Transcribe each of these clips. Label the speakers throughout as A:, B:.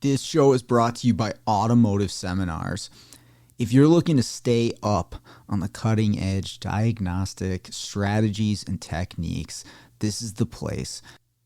A: This show is brought to you by Automotive Seminars. If you're looking to stay up on the cutting edge diagnostic strategies and techniques, this is the place.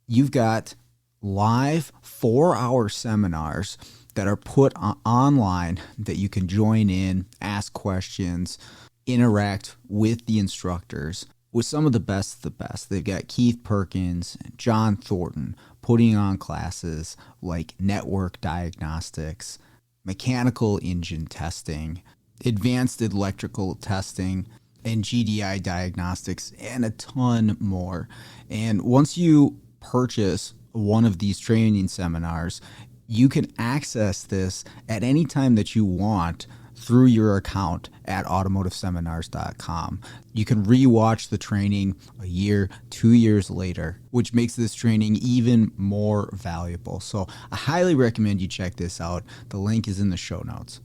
A: You've got live 4-hour seminars that are put online that you can join in, ask questions, interact with the instructors with some of the best of the best. They've got Keith Perkins and John Thornton putting on classes like network diagnostics, mechanical engine testing, advanced electrical testing, and GDI diagnostics, and a ton more. And once you purchase one of these training seminars, you can access this at any time that you want through your account at automotiveseminars.com. You can rewatch the training a year, 2 years later, which makes this training even more valuable. So I highly recommend you check this out. The link is in the show notes.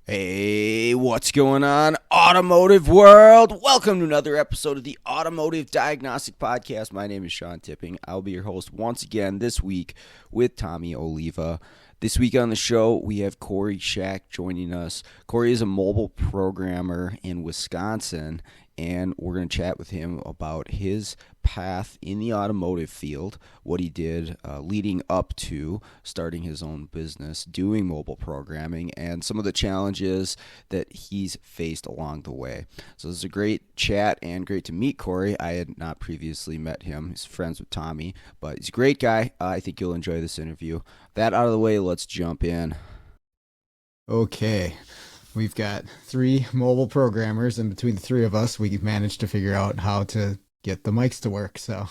A: Hey, what's going on, automotive world? Welcome to another episode of the Automotive Diagnostic Podcast. My name is Sean Tipping. I'll be your host once again this week with Tommy Oliva. This week on the show, we have Cory Schack joining us. Cory is a mobile programmer in Wisconsin, and we're going to chat with him about his path in the automotive field, what he did leading up to starting his own business, doing mobile programming, and some of the challenges that he's faced along the way. So this is a great chat and great to meet Cory. I had not previously met him. He's friends with Tommy, but he's a great guy. I think you'll enjoy this interview. That out of the way, let's jump in. Okay. We've got 3 mobile programmers, and between the 3 of us, we managed to figure out how to get the mics to work. So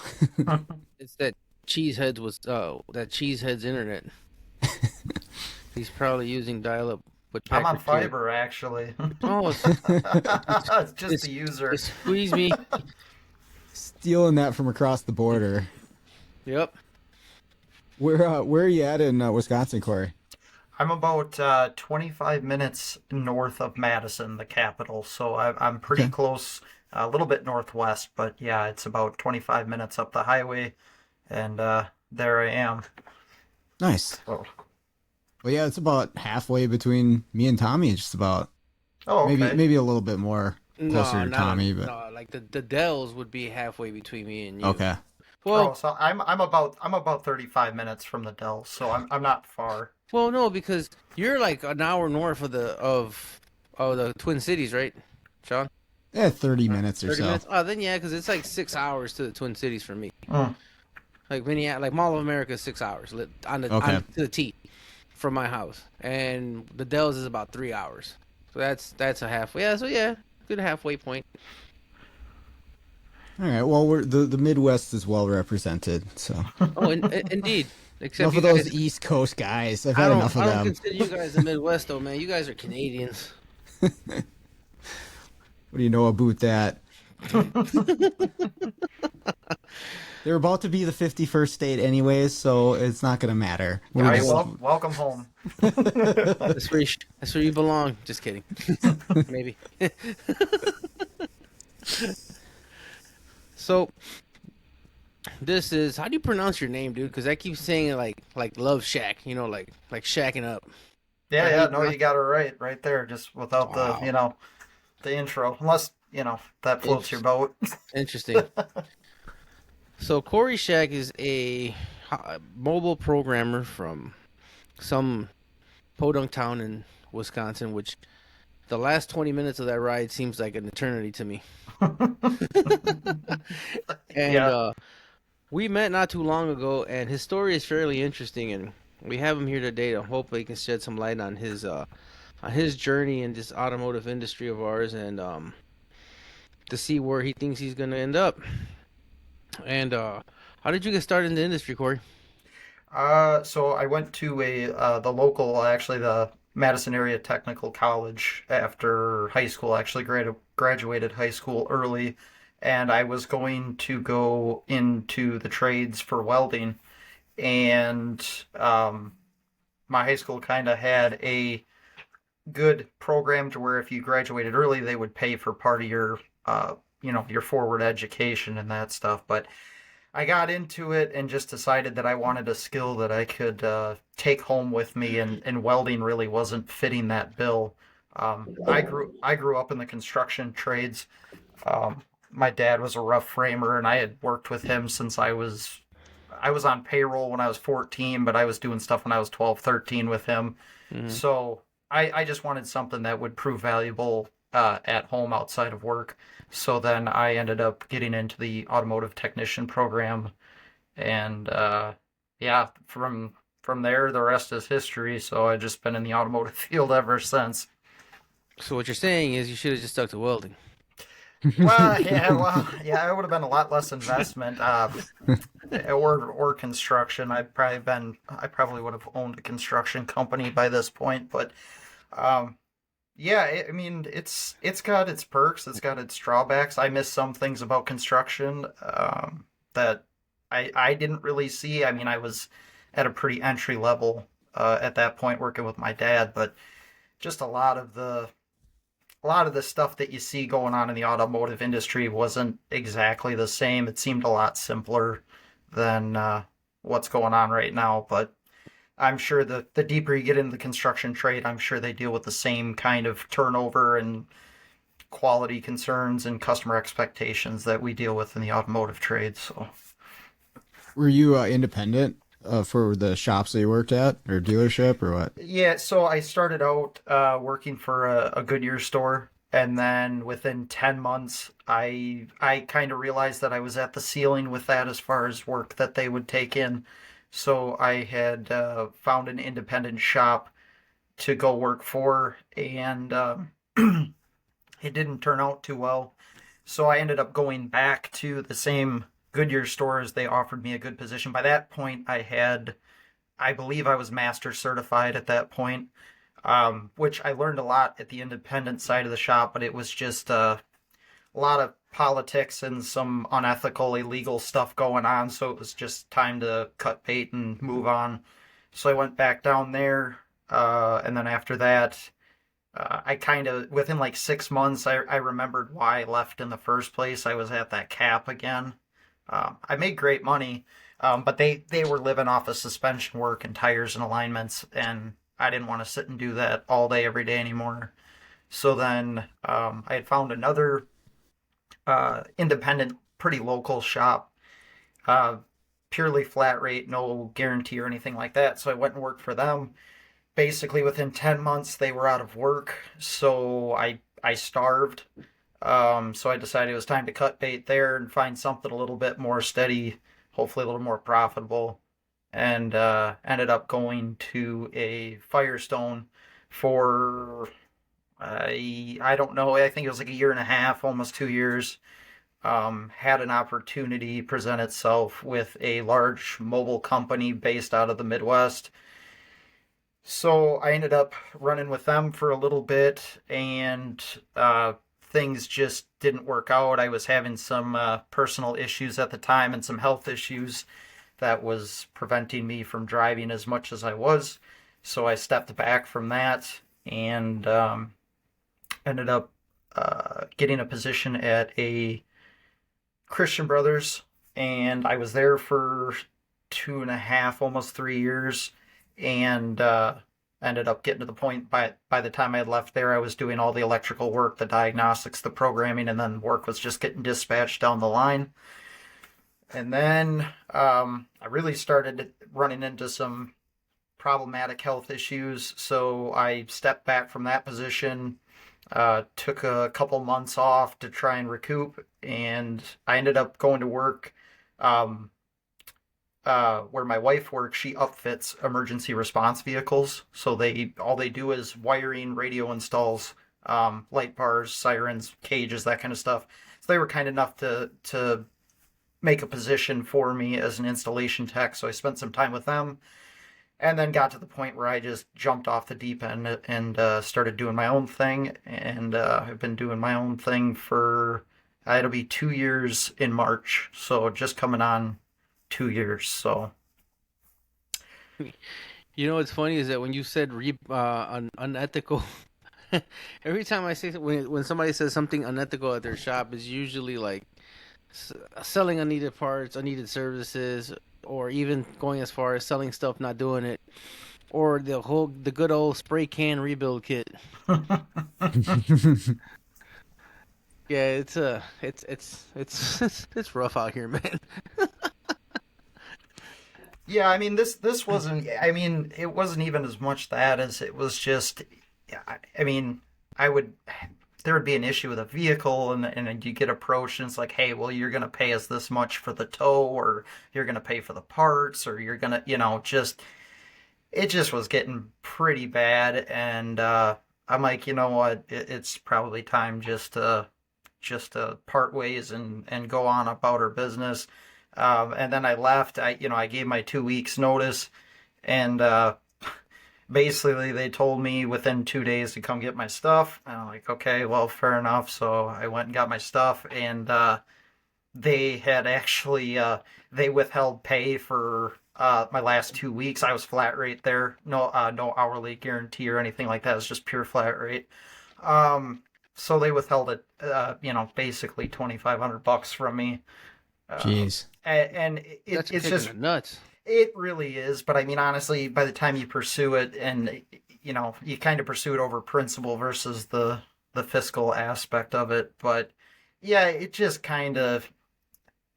B: it's that Cheesehead's internet. He's probably using dial-up.
C: I'm on fiber, actually.
B: Oh,
C: it's just the user.
B: Squeeze me.
A: Stealing that from across the border.
B: Yep.
A: Where are you at in Wisconsin, Cory?
C: I'm about 25 minutes north of Madison, the capital, so I'm pretty close, a little bit northwest, but yeah, it's about 25 minutes up the highway, and there I am.
A: Nice.
C: So.
A: Well, yeah, it's about halfway between me and Tommy, just about.
C: Oh, okay.
A: Maybe a little bit more closer to Tommy, but
B: no, like the Dells would be halfway between me and you.
A: Okay.
C: Well, so I'm about 35 minutes from the Dells, so I'm not far.
B: Well, no, because you're like an hour north of the Twin Cities, right, Sean?
A: Yeah, 30 minutes or
B: 30
A: so.
B: minutes? Oh, then yeah, because it's like 6 hours to the Twin Cities for me.
C: Mm.
B: Like Mall of America is 6 hours to the T from my house, and the Dells is about 3 hours. So that's a halfway. Yeah, so yeah, good halfway point.
A: All right. Well, the Midwest is well represented. So.
B: Oh, indeed. Except
A: enough of those East Coast guys. I've had enough of them.
B: I don't consider you guys the Midwest, though, man. You guys are Canadians.
A: What do you know about that? They're about to be the 51st state anyways, so it's not going to matter.
C: Welcome home.
B: That's where you belong. Just kidding. Maybe. So, this is, how do you pronounce your name, dude? Because I keep saying it like Love Shack, like shacking up.
C: Yeah, no, you got it right there, just without the intro, unless, that floats your boat.
B: Interesting. So, Cory Schack is a mobile programmer from some podunk town in Wisconsin, which the last 20 minutes of that ride seems like an eternity to me. And we met not too long ago, and his story is fairly interesting, and we have him here today to hopefully he can shed some light on his journey in this automotive industry of ours, and to see where he thinks he's going to end up. And how did you get started in the industry, Cory?
C: So I went to the Madison Area Technical College after high school. Actually, graduated high school early, and I was going to go into the trades for welding. And my high school kind of had a good program to where if you graduated early, they would pay for part of your, your forward education and that stuff. But I got into it and just decided that I wanted a skill that I could take home with me, and welding really wasn't fitting that bill. I grew up in the construction trades. My dad was a rough framer, and I had worked with him since I was on payroll when I was 14, but I was doing stuff when I was 12, 13 with him.
B: Hmm.
C: So I just wanted something that would prove valuable at home outside of work. So then I ended up getting into the automotive technician program, and yeah, from there the rest is history. So I've just been in the automotive field ever since.
B: So what you're saying is you should have just stuck to welding.
C: Well, yeah, it would have been a lot less investment, or construction. I probably would have owned a construction company by this point, but um, yeah, I mean, it's got its perks, it's got its drawbacks. I miss some things about construction that I didn't really see. I mean, I was at a pretty entry level at that point working with my dad, but just a lot of the stuff that you see going on in the automotive industry wasn't exactly the same. It seemed a lot simpler than what's going on right now. But I'm sure the deeper you get into the construction trade, I'm sure they deal with the same kind of turnover and quality concerns and customer expectations that we deal with in the automotive trade. So,
A: Were you independent for the shops that you worked at or dealership or what?
C: yeah, so I started out working for a Goodyear store, and then within 10 months, I kind of realized that I was at the ceiling with that as far as work that they would take in. So I had found an independent shop to go work for, and it didn't turn out too well. So I ended up going back to the same Goodyear stores. They offered me a good position. By that point, I believe I was master certified at that point, which I learned a lot at the independent side of the shop, but it was just a lot of politics and some unethical, illegal stuff going on. So it was just time to cut bait and move on. So I went back down there, and then after that, I kind of within like 6 months, I remembered why I left in the first place. I was at that cap again. I made great money, but they were living off of suspension work and tires and alignments, and I didn't want to sit and do that all day every day anymore. So then I had found another independent, pretty local shop, uh, purely flat rate, no guarantee or anything like that. So I went and worked for them. Basically, within 10 months, they were out of work, so I starved. So I decided it was time to cut bait there and find something a little bit more steady, hopefully a little more profitable, and ended up going to a Firestone for I don't know. I think it was like a year and a half, almost 2 years. Had an opportunity present itself with a large mobile company based out of the Midwest. So I ended up running with them for a little bit, and things just didn't work out. I was having some personal issues at the time and some health issues that was preventing me from driving as much as I was. So I stepped back from that, and ended up getting a position at a Christian Brothers, and I was there for 2.5, almost 3 years, and ended up getting to the point by the time I had left there, I was doing all the electrical work, the diagnostics, the programming, and then work was just getting dispatched down the line. And then I really started running into some problematic health issues, so I stepped back from that position. Took a couple months off to try and recoup, and I ended up going to work um, where my wife works. She upfits emergency response vehicles, so they all they do is wiring, radio installs, light bars, sirens, cages, that kind of stuff. So they were kind enough to make a position for me as an installation tech. So I spent some time with them, and then got to the point where I just jumped off the deep end and started doing my own thing. And I've been doing my own thing for it'll be 2 years in March, so just coming on 2 years. So
B: You know what's funny is that when you said unethical, every time I say when somebody says something unethical at their shop is usually like selling unneeded parts, unneeded services, or even going as far as selling stuff, not doing it, or the good old spray can rebuild kit. Yeah, it's rough out here, man.
C: Yeah, I mean this wasn't. I mean, it wasn't even as much that as it was just. Yeah, I mean, I would there would be an issue with a vehicle, and you get approached, and it's like, hey, well, you're gonna pay us this much for the tow, or you're gonna pay for the parts, or you're gonna, just it just was getting pretty bad, and I'm like, you know what, it's probably time just to part ways and go on about our business. And then I left. I gave my 2 weeks notice, and basically they told me within 2 days to come get my stuff. And I'm like, okay, well, fair enough. So I went and got my stuff, and they had actually they withheld pay for my last 2 weeks. I was flat rate there, no hourly guarantee or anything like that. It was just pure flat rate. Um, so they withheld it, basically $2,500 from me.
A: Jeez.
C: And
B: That's a
C: it's
B: kick in
C: just,
B: the nuts.
C: it really is. But I mean, honestly, by the time you pursue it, and you kind of pursue it over principle versus the fiscal aspect of it. But yeah, it just kind of,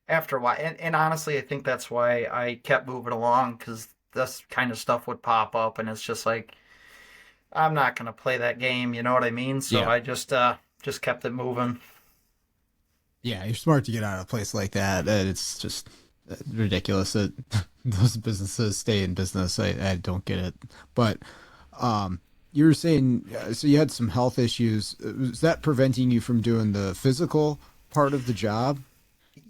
C: after a while, and honestly, I think that's why I kept moving along, because this kind of stuff would pop up, and it's just like, I'm not gonna play that game. You know what I mean? So
A: Yeah.
C: I just kept it moving.
A: Yeah, you're smart to get out of a place like that. It's just ridiculous that those businesses stay in business. I don't get it. But you were saying, so you had some health issues. Was that preventing you from doing the physical part of the job?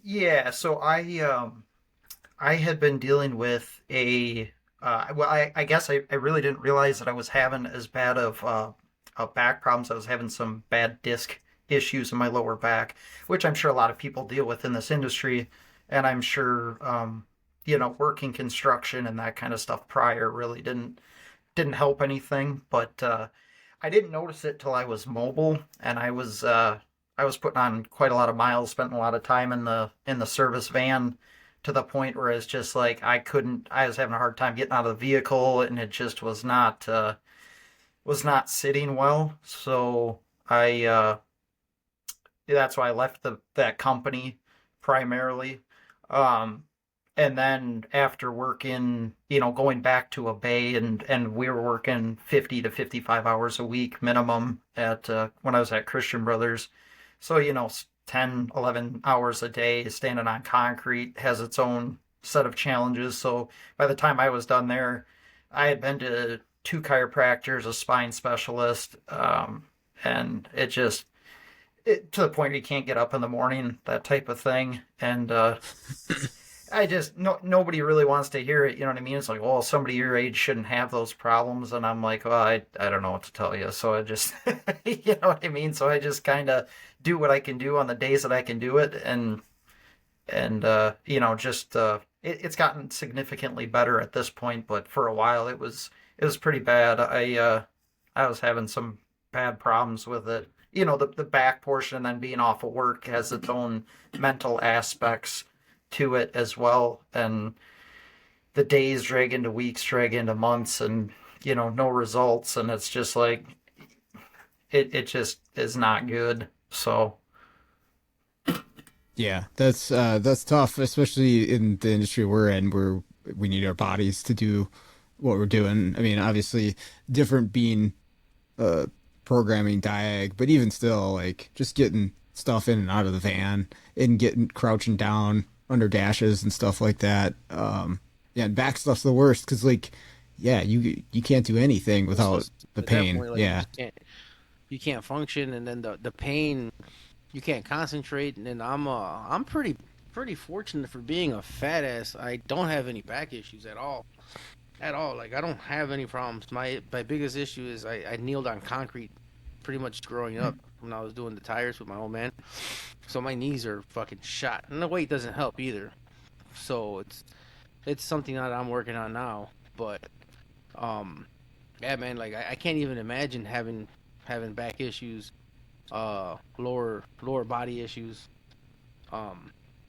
C: Yeah. So I had been dealing with well, I guess I really didn't realize that I was having as bad of back problems. I was having some bad disc issues in my lower back, which I'm sure a lot of people deal with in this industry. And I'm sure, working construction and that kind of stuff prior really didn't help anything. But I didn't notice it till I was mobile, and I was putting on quite a lot of miles, spent a lot of time in the service van, to the point where it's just like I was having a hard time getting out of the vehicle, and it just was not sitting well. So I that's why I left that company primarily. Um, and then after working, going back to a bay, and we were working 50 to 55 hours a week minimum at when I was at Christian Brothers. So, 10, 11 hours a day standing on concrete has its own set of challenges. So by the time I was done there, I had been to two chiropractors, a spine specialist, and to the point where you can't get up in the morning, that type of thing. And I just no nobody really wants to hear it. You know what I mean? It's like, well, somebody your age shouldn't have those problems, and I'm like, well, I don't know what to tell you. So I just, you know what I mean? So I just kind of do what I can do on the days that I can do it, and just it's gotten significantly better at this point. But for a while, it was pretty bad. I was having some bad problems with it. The back portion, and then being off of work has its own mental aspects to it as well. And the days drag into weeks, drag into months, and no results. And it's just like it just is not good. So
A: Yeah, that's tough, especially in the industry we're in, where we need our bodies to do what we're doing. I mean, obviously, different being uh programming diag, but even still, like just getting stuff in and out of the van and getting crouching down under dashes and stuff like that. Yeah, and back stuff's the worst because like, yeah, you can't do anything
B: So
A: without the
B: at that
A: pain.
B: point, like
A: Yeah,
B: you can't function, and then the pain, you can't concentrate. And then I'm pretty fortunate for being a fat ass. I don't have any back issues at all. At all. Like I don't have any problems. My biggest issue is I kneeled on concrete pretty much growing up when I was doing the tires with my old man. So my knees are fucking shot. And the weight doesn't help either. So it's something that I'm working on now. But um yeah man, like I can't even imagine having back issues, lower body issues.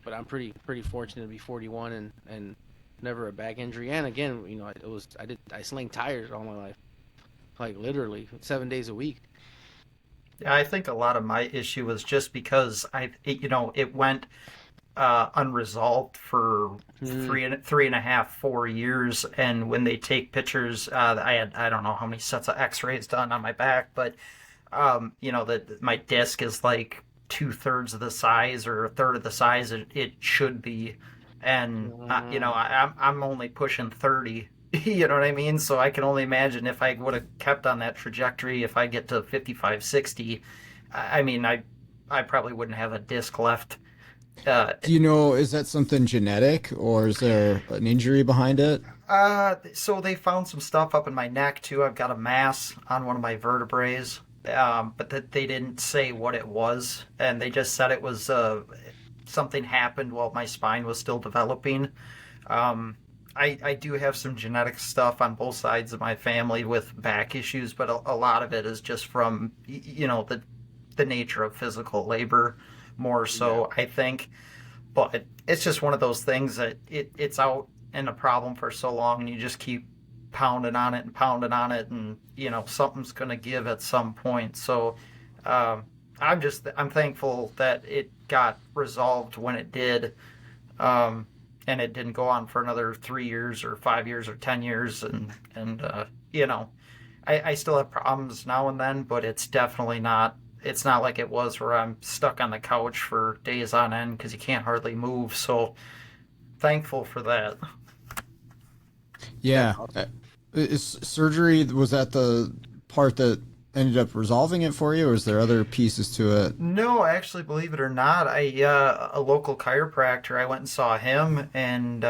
B: but I'm pretty fortunate to be 41 and never a back injury. And again, I sling tires all my life, like literally 7 days a week.
C: Yeah, I think a lot of my issue was just because it went unresolved for
B: Mm,
C: three and a half, 4 years. And when they take pictures, I don't know how many sets of X-rays done on my back, but that my disc is like 2/3 of the size or a third of the size it should be, and
B: mm,
C: I'm only pushing 30. You know what I mean? So I can only imagine if I would have kept on that trajectory. If I get to 55, 60, I mean, I probably wouldn't have a disc left. Uh,
A: Do you know, is that something genetic or is there an injury behind it?
C: so they found some stuff up in my neck too. I've got a mass on one of my vertebrae, but that they didn't say what it was, and they just said it was something happened while my spine was still developing. Um, I do have some genetic stuff on both sides of my family with back issues, but a lot of it is just from the nature of physical labor, more
B: yeah,
C: so I think. But it's just one of those things that it's out and a problem for so long, and you just keep pounding on it and pounding on it, and something's going to give at some point. So um, I'm thankful that it got resolved when it did, um, and it didn't go on for another 3 years or 5 years or 10 years, and you know I still have problems now and then, but it's definitely not. It's not like it was where I'm stuck on the couch for days on end because you can't hardly move. So thankful for that.
B: that's
A: Yeah.
B: awesome.
A: Is surgery, was that the part that ended up resolving it for you, or is there other pieces to it?
C: No, actually, believe it or not, a local chiropractor. I went and saw him, and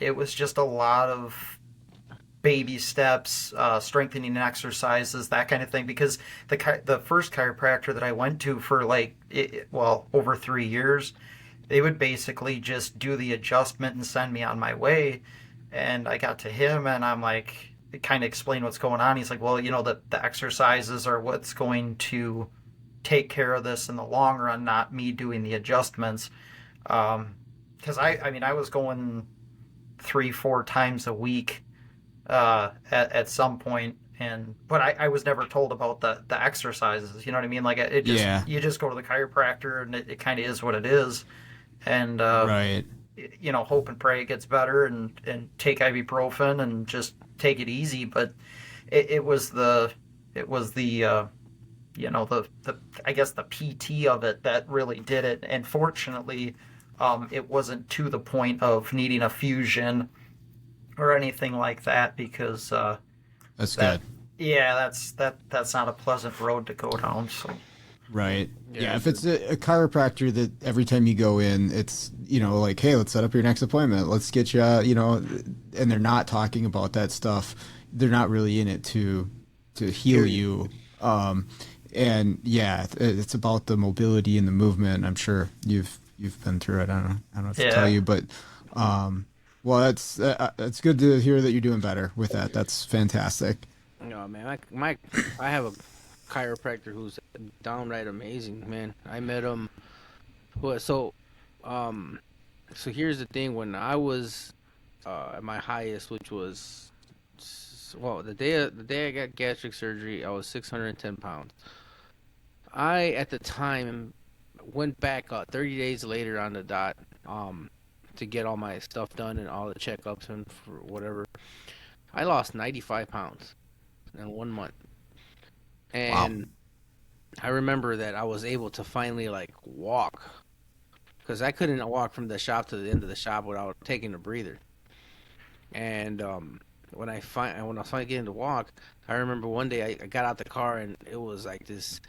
C: it was just a lot of baby steps, strengthening exercises, that kind of thing. Because the first chiropractor that I went to for over 3 years, they would basically just do the adjustment and send me on my way. And I got to him, and I'm like, kind of explain what's going on. He's like, well, the exercises are what's going to take care of this in the long run, not me doing the adjustments. Because I mean, I was going 3, 4 times a week at some point, and but I was never told about the exercises. You know what I mean? Like it just
A: Yeah.
C: you just go to the chiropractor, and it kind of is what it is, and
A: Right.
C: hope and pray it gets better, and take ibuprofen and just take it easy. But it was the the I guess the PT of it that really did it. And fortunately, it wasn't to the point of needing a fusion or anything like that, because
A: That's
C: that
A: good.
C: yeah, that's not a pleasant road to go down. So
A: Right.
B: Yeah,
A: Yeah. If it's a chiropractor that every time you go in, it's, like, hey, let's set up your next appointment. Let's get you, and they're not talking about that stuff. They're not really in it to heal
C: hear you.
A: you. Um, and yeah, it's about the mobility and the movement. I'm sure you've been through it. I don't know what to tell
C: Yeah.
A: you, but well, that's good to hear that you're doing better with that. That's fantastic.
B: no man, I have a chiropractor who's downright amazing, man. I met him. Well, um, so here's the thing. When I was at my highest, which was well, the day I got gastric surgery, I was 610 pounds. I at the time went back 30 days later on the dot, um, to get all my stuff done and all the checkups and for whatever. I lost 95 pounds in 1 month,
A: Wow.
B: and I remember that I was able to finally like walk because I couldn't walk from the shop to the end of the shop without taking a breather. And when I was finally getting to walk, I remember one day I got out the car and it was like this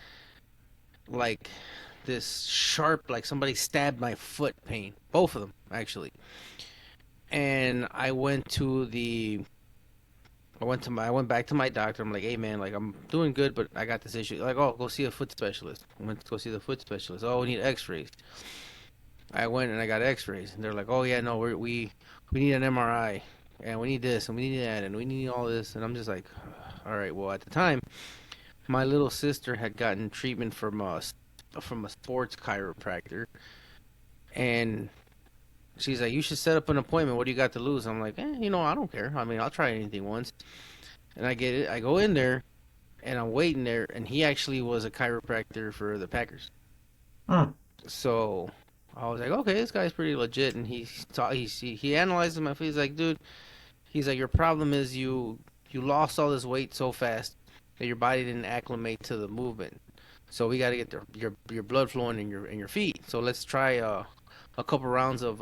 B: sharp, like somebody stabbed my foot pain, both of them actually. And I went back to my doctor. I'm like, hey man, like I'm doing good, but I got this issue. Like, oh, go see a foot specialist. I went to go see the foot specialist. Oh, we need X-rays. I went and I got X-rays, and they're like, oh yeah, no, we need an MRI, and we need this, and we need that, and we need all this, and I'm just like, all right. Well, at the time, my little sister had gotten treatment from a sports chiropractor, and She's like, you should set up an appointment. What do you got to lose? I'm like, I don't care. I mean, I'll try anything once. And I get it. I go in there and I'm waiting there, and he actually was a chiropractor for the Packers.
C: Hmm.
B: So I was like, okay, this guy's pretty legit. And he analyzed my face. He's like, dude, he's like, your problem is you lost all this weight so fast that your body didn't acclimate to the movement. So we got to get your blood flowing in your feet. So let's try a couple rounds of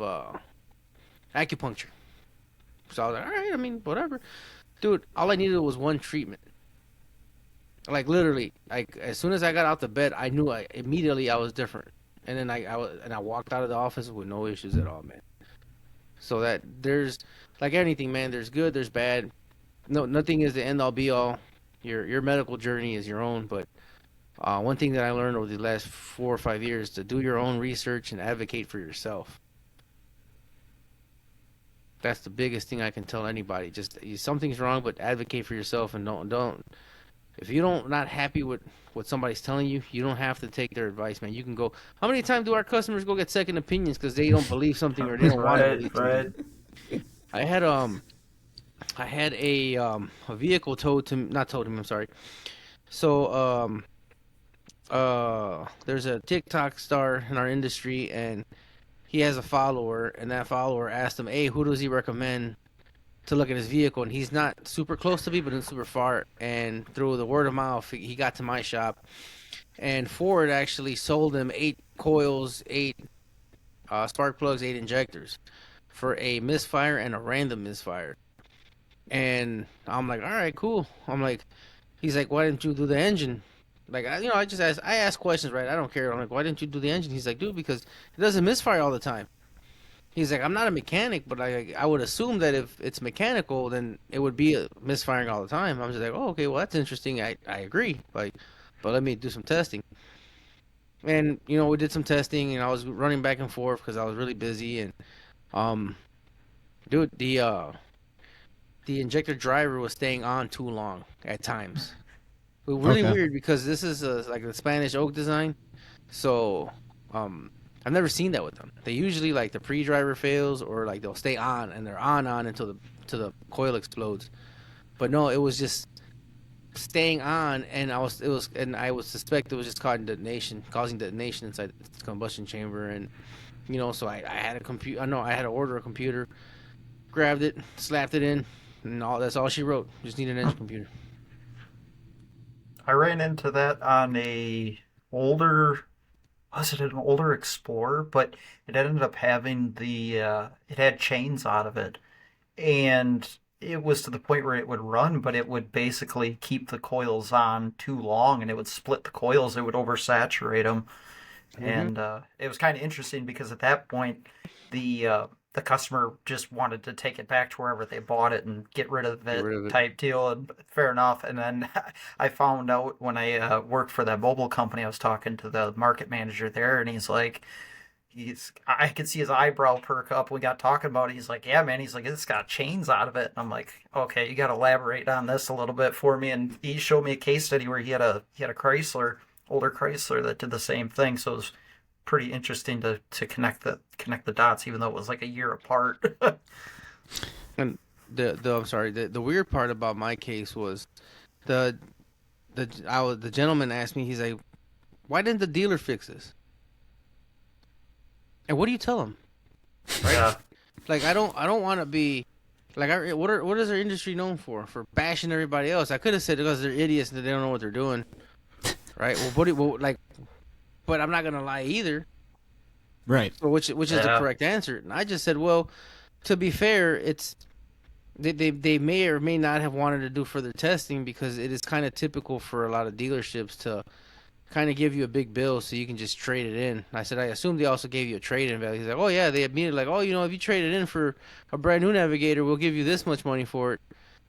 B: acupuncture. So I was like, all right, I mean, whatever, dude. All I needed was one treatment. Like literally, like as soon as I got out the bed, I knew immediately I was different. And then I walked out of the office with no issues at all, man. So that there's like anything, man. There's good, there's bad. No, nothing is the end all be all. Your medical journey is your own, but one thing that I learned over the last 4 or 5 years to do your own research and advocate for yourself. That's the biggest thing I can tell anybody. Just something's wrong, but advocate for yourself and don't. If you don't not happy with what somebody's telling you, you don't have to take their advice, man. You can go. How many times do our customers go get second opinions because they don't believe something or they don't want to believe
C: Right.
B: something? I had a vehicle towed to not towed him. I'm sorry. So there's a TikTok star in our industry, and he has a follower, and that follower asked him, "Hey, who does he recommend to look at his vehicle?" And he's not super close to me, but he's super far. And through the word of mouth, he got to my shop, and Ford actually sold him 8 coils, 8 spark plugs, 8 injectors for a misfire and a random misfire. And I'm like, all right, cool. I'm like, he's like, why didn't you do the engine? Like, I ask questions, right? I don't care. I'm like, why didn't you do the engine? He's like, dude, because it doesn't misfire all the time. He's like, I'm not a mechanic, but I would assume that if it's mechanical, then it would be misfiring all the time. I'm just like, oh, okay, well, that's interesting. I agree. Like, but let me do some testing. And, we did some testing, and I was running back and forth because I was really busy. And, um, dude, the injector driver was staying on too long at times. But really
A: Okay.
B: weird because this is like a Spanish oak design. So, um, I've never seen that with them. They usually like the pre-driver fails or like they'll stay on and they're on until the coil explodes. But no, it was just staying on, and I would suspect it was just causing detonation inside the combustion chamber, and so I had a computer. I know I had to order a computer, grabbed it, slapped it in, and that's all she wrote. Just need an engine computer.
C: I ran into that on a older, was it an older Explorer? But it ended up having it had chains out of it, and it was to the point where it would run, but it would basically keep the coils on too long, and it would split the coils. It would oversaturate them,
B: Mm-hmm.
C: and it was kind of interesting because at that point, the customer just wanted to take it back to wherever they bought it and get rid of
B: Get
C: it,
B: rid of it.
C: type deal. And fair enough. And then I found out when I worked for that mobile company, I was talking to the market manager there, and he's like, I could see his eyebrow perk up. We got talking about it. He's like, yeah, man. He's like, it's got chains out of it. And I'm like, okay, you got to elaborate on this a little bit for me. And he showed me a case study where he had a Chrysler, older Chrysler, that did the same thing. So it was pretty interesting to connect the dots, even though it was like a year apart.
B: And the I'm sorry. The weird part about my case was the the gentleman asked me. He's like, why didn't the dealer fix this? And what do you tell him? Right?
C: Yeah.
B: Like I don't want to be like what is our industry known for? For bashing everybody else. I could have said because they're idiots and they don't know what they're doing. Right? But I'm not gonna lie either.
A: Right.
B: So which is the
C: Yeah.
B: correct answer? And I just said, well, to be fair, it's they may or may not have wanted to do further testing because it is kind of typical for a lot of dealerships to kind of give you a big bill so you can just trade it in. I said, I assume they also gave you a trade-in value. He's like, oh yeah, they immediately like, oh, if you trade it in for a brand new Navigator, we'll give you this much money for it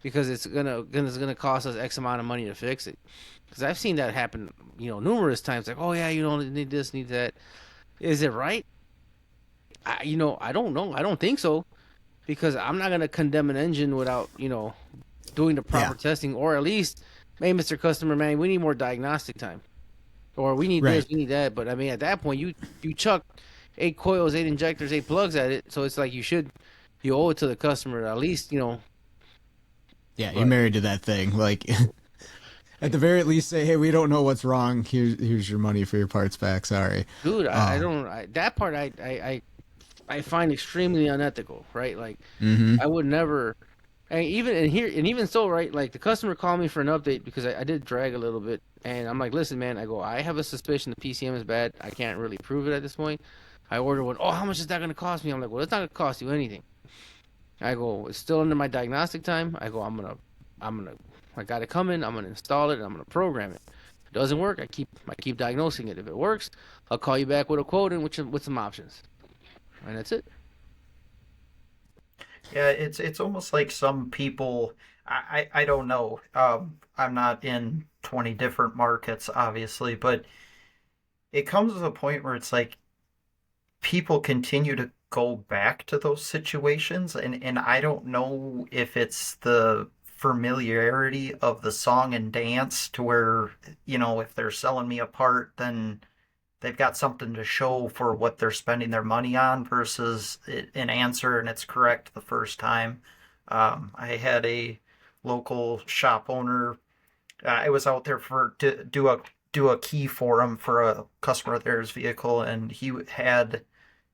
B: because it's gonna cost us X amount of money to fix it. Because I've seen that happen, numerous times. Like, oh yeah, need this, need that. Is it right? I don't know. I don't think so because I'm not gonna condemn an engine without doing the
A: Yeah.
B: proper testing or at least, hey, Mr. Customer, man, we need more diagnostic time. Or we need
A: Right.
B: this, we need that. But I mean, at that point, you chuck 8 coils, 8 injectors, 8 plugs at it. So it's like you owe it to the customer at least,
A: Yeah, you're
B: But
A: married to that thing. Like, at the very least, say, hey, we don't know what's wrong. Here's your money for your parts back. Sorry.
B: dude, I
A: Uh,
B: don't that part I find extremely unethical, right? Like
A: mm-hmm.
B: I would never. And even so, right? Like the customer called me for an update because I did drag a little bit, and I'm like, listen, man, I go, I have a suspicion the PCM is bad. I can't really prove it at this point. I ordered one. Oh, how much is that going to cost me? I'm like, well, it's not going to cost you anything. I go, it's still under my diagnostic time. I go, I'm gonna, I got it coming. I'm gonna install it and I'm gonna program it. If it doesn't work, I keep diagnosing it. If it works, I'll call you back with a quote and with some options, and that's it.
C: Yeah, it's almost like some people. I don't know. I'm not in 20 different markets, obviously, but it comes to a point where it's like people continue to go back to those situations, and I don't know if it's the familiarity of the song and dance to where, if they're selling me a part, then they've got something to show for what they're spending their money on versus an answer and it's correct the first time. I had a local shop owner. I was out there to do a key for him for a customer of theirs vehicle, and he had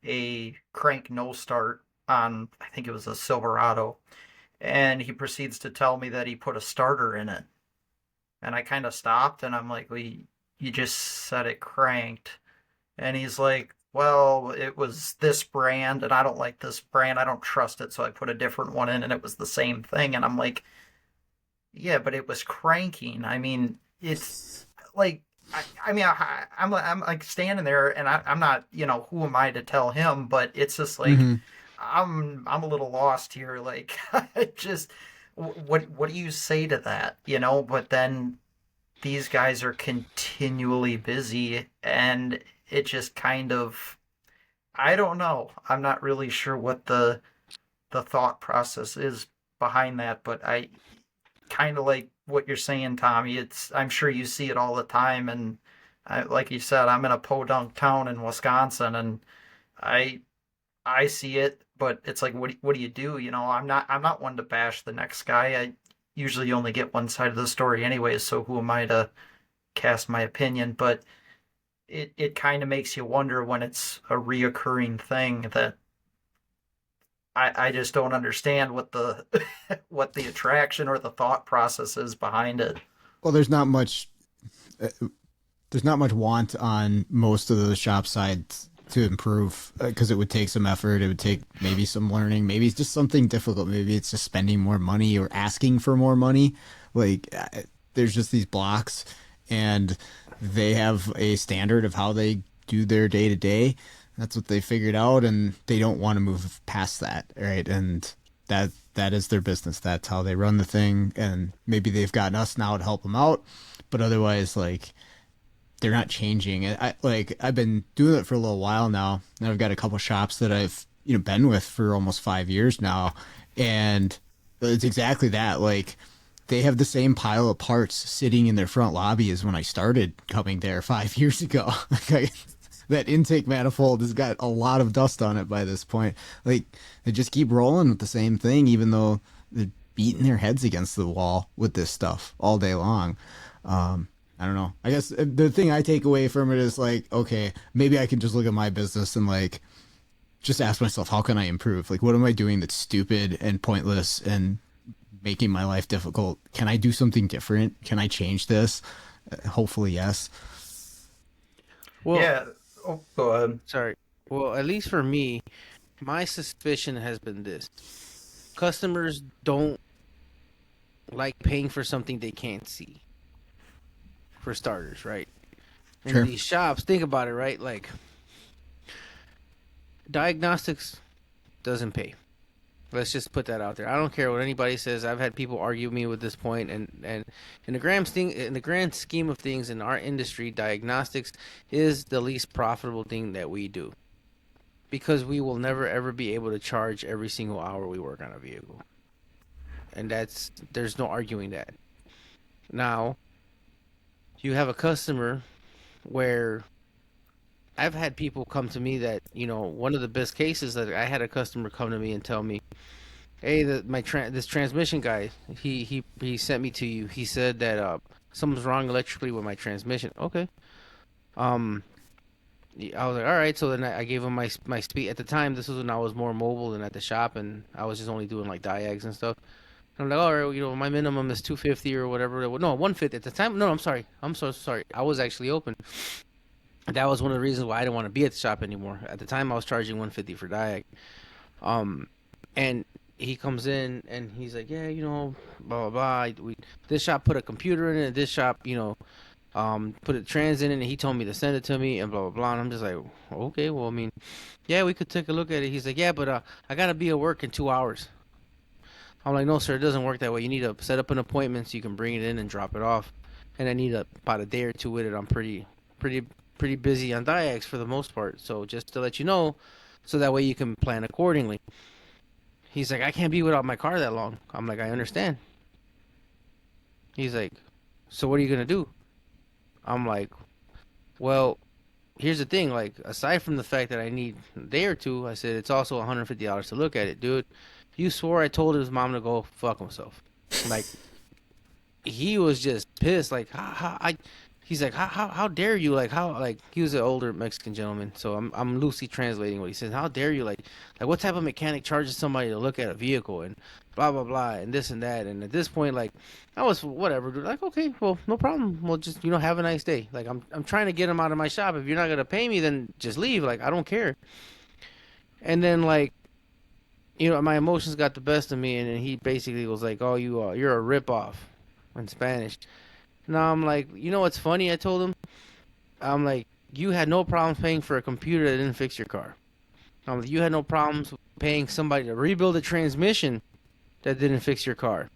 C: a crank no start on, I think it was a Silverado, and he proceeds to tell me that he put a starter in it, and I kind of stopped, and I'm like, well, you just said it cranked. And he's like, well, it was this brand, and I don't like this brand. I don't trust it, so I put a different one in, and it was the same thing. And I'm like, yeah, but it was cranking. I mean, it's like, I'm like standing there, and I'm not, who am I to tell him? But it's just like,
A: Mm-hmm.
C: I'm a little lost here. Like, I just, what do you say to that? But then these guys are continually busy, and it just kind of, I don't know. I'm not really sure what the thought process is behind that, but I kind of like what you're saying, Tommy. I'm sure you see it all the time, and like you said, I'm in a podunk town in Wisconsin, and I I see it, but it's like, what do you do? I'm not one to bash the next guy. I usually only get one side of the story anyways, so who am I to cast my opinion? But it kind of makes you wonder when it's a reoccurring thing that I just don't understand what the what the attraction or the thought process is behind it.
A: Well, uh, there's not much want on most of the shop sides to improve because it would take some effort. It would take maybe some learning. Maybe it's just something difficult. Maybe it's just spending more money or asking for more money. Like there's just these blocks, and they have a standard of how they do their day to day. That's what they figured out, and they don't want to move past that, right? And that is their business. That's how they run the thing. And maybe they've gotten us now to help them out, but otherwise, like they're not changing. I've been doing it for a little while now, and I've got a couple shops that I've been with for almost 5 years now, and it's exactly that. Like they have the same pile of parts sitting in their front lobby as when I started coming there 5 years ago. That intake manifold has got a lot of dust on it by this point. Like they just keep rolling with the same thing, even though they're beating their heads against the wall with this stuff all day long. I don't know. I guess the thing I take away from it is like, okay, maybe I can just look at my business and like just ask myself, how can I improve? Like, what am I doing that's stupid and pointless and making my life difficult? Can I do something different? Can I change this? Hopefully, yes.
B: Well,
C: Yeah. Oh, go ahead.
B: sorry. Well, at least for me, my suspicion has been this: customers don't like paying for something they can't see. For starters, right? And
A: Sure.
B: these shops, think about it, right? Like diagnostics doesn't pay. Let's just put that out there. I don't care what anybody says. I've had people argue with me with this point, and in the grand scheme of things in our industry, diagnostics is the least profitable thing that we do because we will never ever be able to charge every single hour we work on a vehicle, and there's no arguing that. Now you have a customer where I've had people come to me that, one of the best cases that I had a customer come to me and tell me, "Hey, this transmission guy, he sent me to you. He said that something's wrong electrically with my transmission." Okay. Um, I was like, "All right." So then I gave him my speed. At the time, this was when I was more mobile than at the shop, and I was just only doing like diags and stuff. I'm like, all right, well, my minimum is 250 or whatever. No, 150 at the time. No, I'm sorry. I'm so sorry. I was actually open. That was one of the reasons why I didn't want to be at the shop anymore. At the time, I was charging 150 for diag. Um, and he comes in and he's like, yeah, blah blah blah. This shop put a computer in it. This shop, put a trans in it. And he told me to send it to me and blah blah blah. And I'm just like, okay, well, I mean, yeah, we could take a look at it. He's like, yeah, but I gotta be at work in 2 hours. I'm like, no, sir, it doesn't work that way. You need to set up an appointment so you can bring it in and drop it off. And I need about a day or two with it. I'm pretty, pretty busy on diags for the most part. So just to let you know, so that way you can plan accordingly. He's like, I can't be without my car that long. I'm like, I understand. He's like, so what are you gonna do? I'm like, well, here's the thing. Like, aside from the fact that I need a day or two, I said it's also $150 to look at it, dude. You swore I told his mom to go fuck himself. Like, he was just pissed. Like, he's like, how dare you? Like, he was an older Mexican gentleman, so I'm loosely translating what he says. How dare you? Like what type of mechanic charges somebody to look at a vehicle and blah blah blah and this and that. And at this point, like, I was whatever, dude. Like, okay, well, no problem. Well, just have a nice day. Like, I'm trying to get him out of my shop. If you're not gonna pay me, then just leave. Like, I don't care. And then like, my emotions got the best of me, and then he basically was like, "Oh, you're a ripoff," in Spanish. Now I'm like, what's funny? I told him, I'm like, you had no problems paying for a computer that didn't fix your car. I'm like, you had no problems paying somebody to rebuild a transmission that didn't fix your car.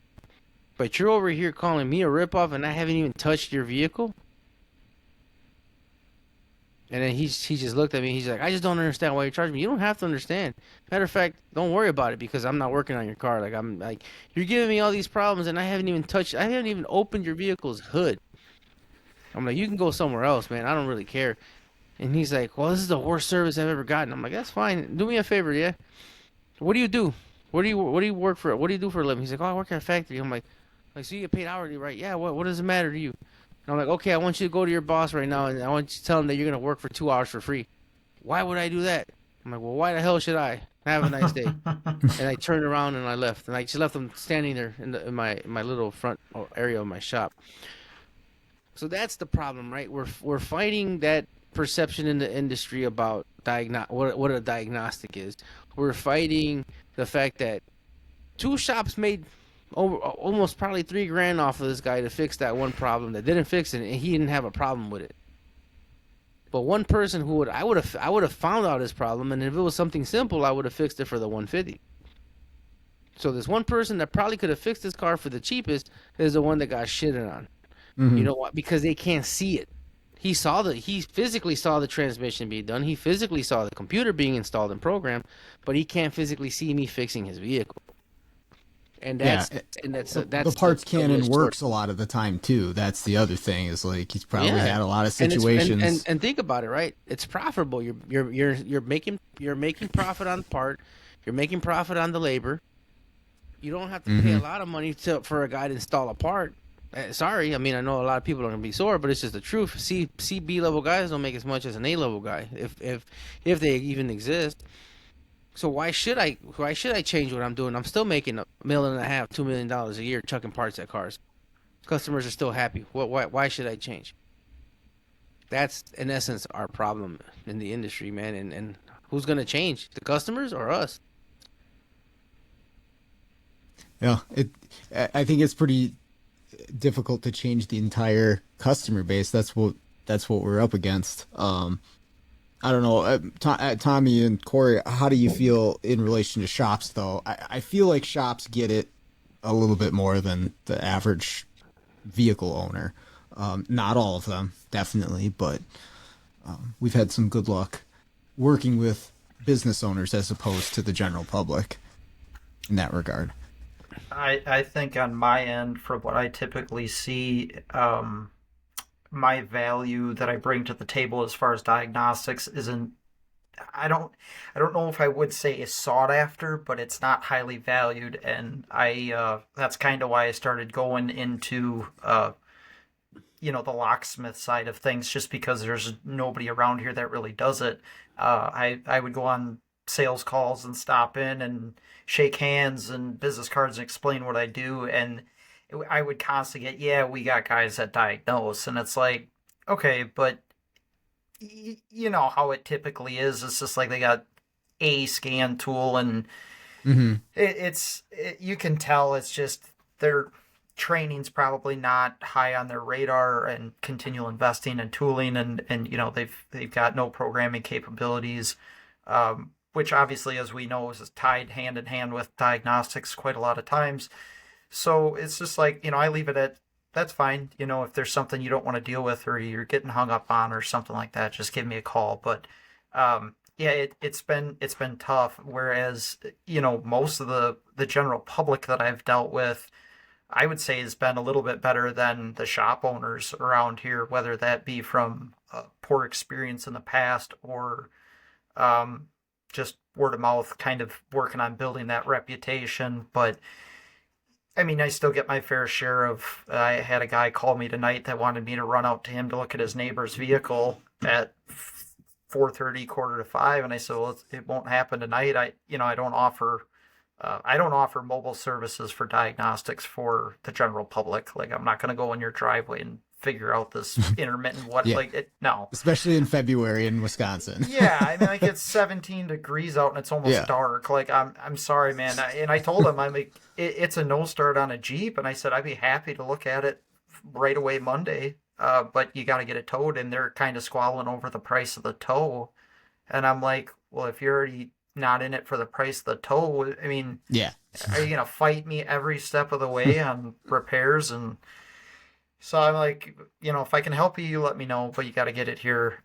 B: But you're over here calling me a ripoff, and I haven't even touched your vehicle. And then he just looked at me. He's like, I just don't understand why you're charging me. You don't have to understand. Matter of fact, don't worry about it because I'm not working on your car. Like, I'm like, you're giving me all these problems and I haven't even opened your vehicle's hood. I'm like, you can go somewhere else, man. I don't really care. And he's like, well, this is the worst service I've ever gotten. I'm like, that's fine. Do me a favor, yeah? What do you do? What do you work for? What do you do for a living? He's like, oh, I work at a factory. I'm like, so you get paid hourly, right? Yeah, what does it matter to you? And I'm like, okay, I want you to go to your boss right now, and I want you to tell him that you're going to work for 2 hours for free. Why would I do that? I'm like, well, why the hell should I? Have a nice day. And I turned around and I left. And I just left him standing there in my little front area of my shop. So that's the problem, right? We're fighting that perception in the industry about what a diagnostic is. We're fighting the fact that two shops made almost probably $3,000 off of this guy to fix that one problem that didn't fix it, and he didn't have a problem with it. But one person I would have found out his problem, and if it was something simple, I would have fixed it for the 150. So this one person that probably could have fixed his car for the cheapest is the one that got shitted on. Mm-hmm. You know what? Because they can't see it. He physically saw the transmission being done. He physically saw the computer being installed and programmed, but he can't physically see me fixing his vehicle. And that's
A: the parts cannon works a lot of the time too. That's the other thing is like he's probably had a lot of situations.
B: And think about it, right? It's profitable. You're making profit on the part. You're making profit on the labor. You don't have to pay a lot of money for a guy to install a part. Sorry, I mean I know a lot of people are gonna be sore, but it's just the truth. B level guys don't make as much as an A level guy, if they even exist. So why should I change what I'm doing? I'm still making $1.5 million, $2 million a year chucking parts at cars. Customers are still happy. Why should I change? That's in essence our problem in the industry, man. And who's gonna change? The customers or us?
A: Yeah, I think it's pretty difficult to change the entire customer base. That's what we're up against. I don't know, Tommy and Cory, how do you feel in relation to shops, though? I feel like shops get it a little bit more than the average vehicle owner. Not all of them, definitely, but we've had some good luck working with business owners as opposed to the general public in that regard.
C: I think on my end, from what I typically see, my value that I bring to the table as far as diagnostics isn't. I don't I don't know if I would say is sought after, but it's not highly valued, and I that's kind of why I started going into the locksmith side of things, just because there's nobody around here that really does it. I would go on sales calls and stop in and shake hands and business cards and explain what I do, and I would constantly get, yeah, we got guys that diagnose, and it's like, okay, but you know how it typically is. It's just like they got a scan tool, and
A: Hmm.
C: you can tell it's just their training's probably not high on their radar, and continual investing and tooling, and they've got no programming capabilities, which obviously, as we know, is tied hand in hand with diagnostics quite a lot of times. So it's just like, I leave it at, that's fine. If there's something you don't want to deal with, or you're getting hung up on or something like that, just give me a call. But yeah, it's been tough. Whereas, most of the general public that I've dealt with, I would say has been a little bit better than the shop owners around here, whether that be from poor experience in the past, or um, just word of mouth, kind of working on building that reputation. But I mean, I still get my fair share of. I had a guy call me tonight that wanted me to run out to him to look at his neighbor's vehicle at 4:30, quarter to five, and I said, "Well, it won't happen tonight. I don't offer mobile services for diagnostics for the general public. Like, I'm not going to go in your driveway and figure out this intermittent what,
A: Yeah,
C: like, it. No,
A: especially in February in Wisconsin.
C: yeah, I mean, like, it's 17 degrees out and it's almost
A: Yeah.
C: dark. Like, I'm sorry, man. And I told him, I'm like, it's a no start on a Jeep, and I said I'd be happy to look at it right away Monday. But you got to get it towed, and they're kind of squabbling over the price of the tow. And I'm like, well, if you're already not in it for the price of the tow, I mean,
A: Yeah.
C: are you gonna fight me every step of the way on repairs? And so I'm like, if I can help you, you let me know, but you got to get it here.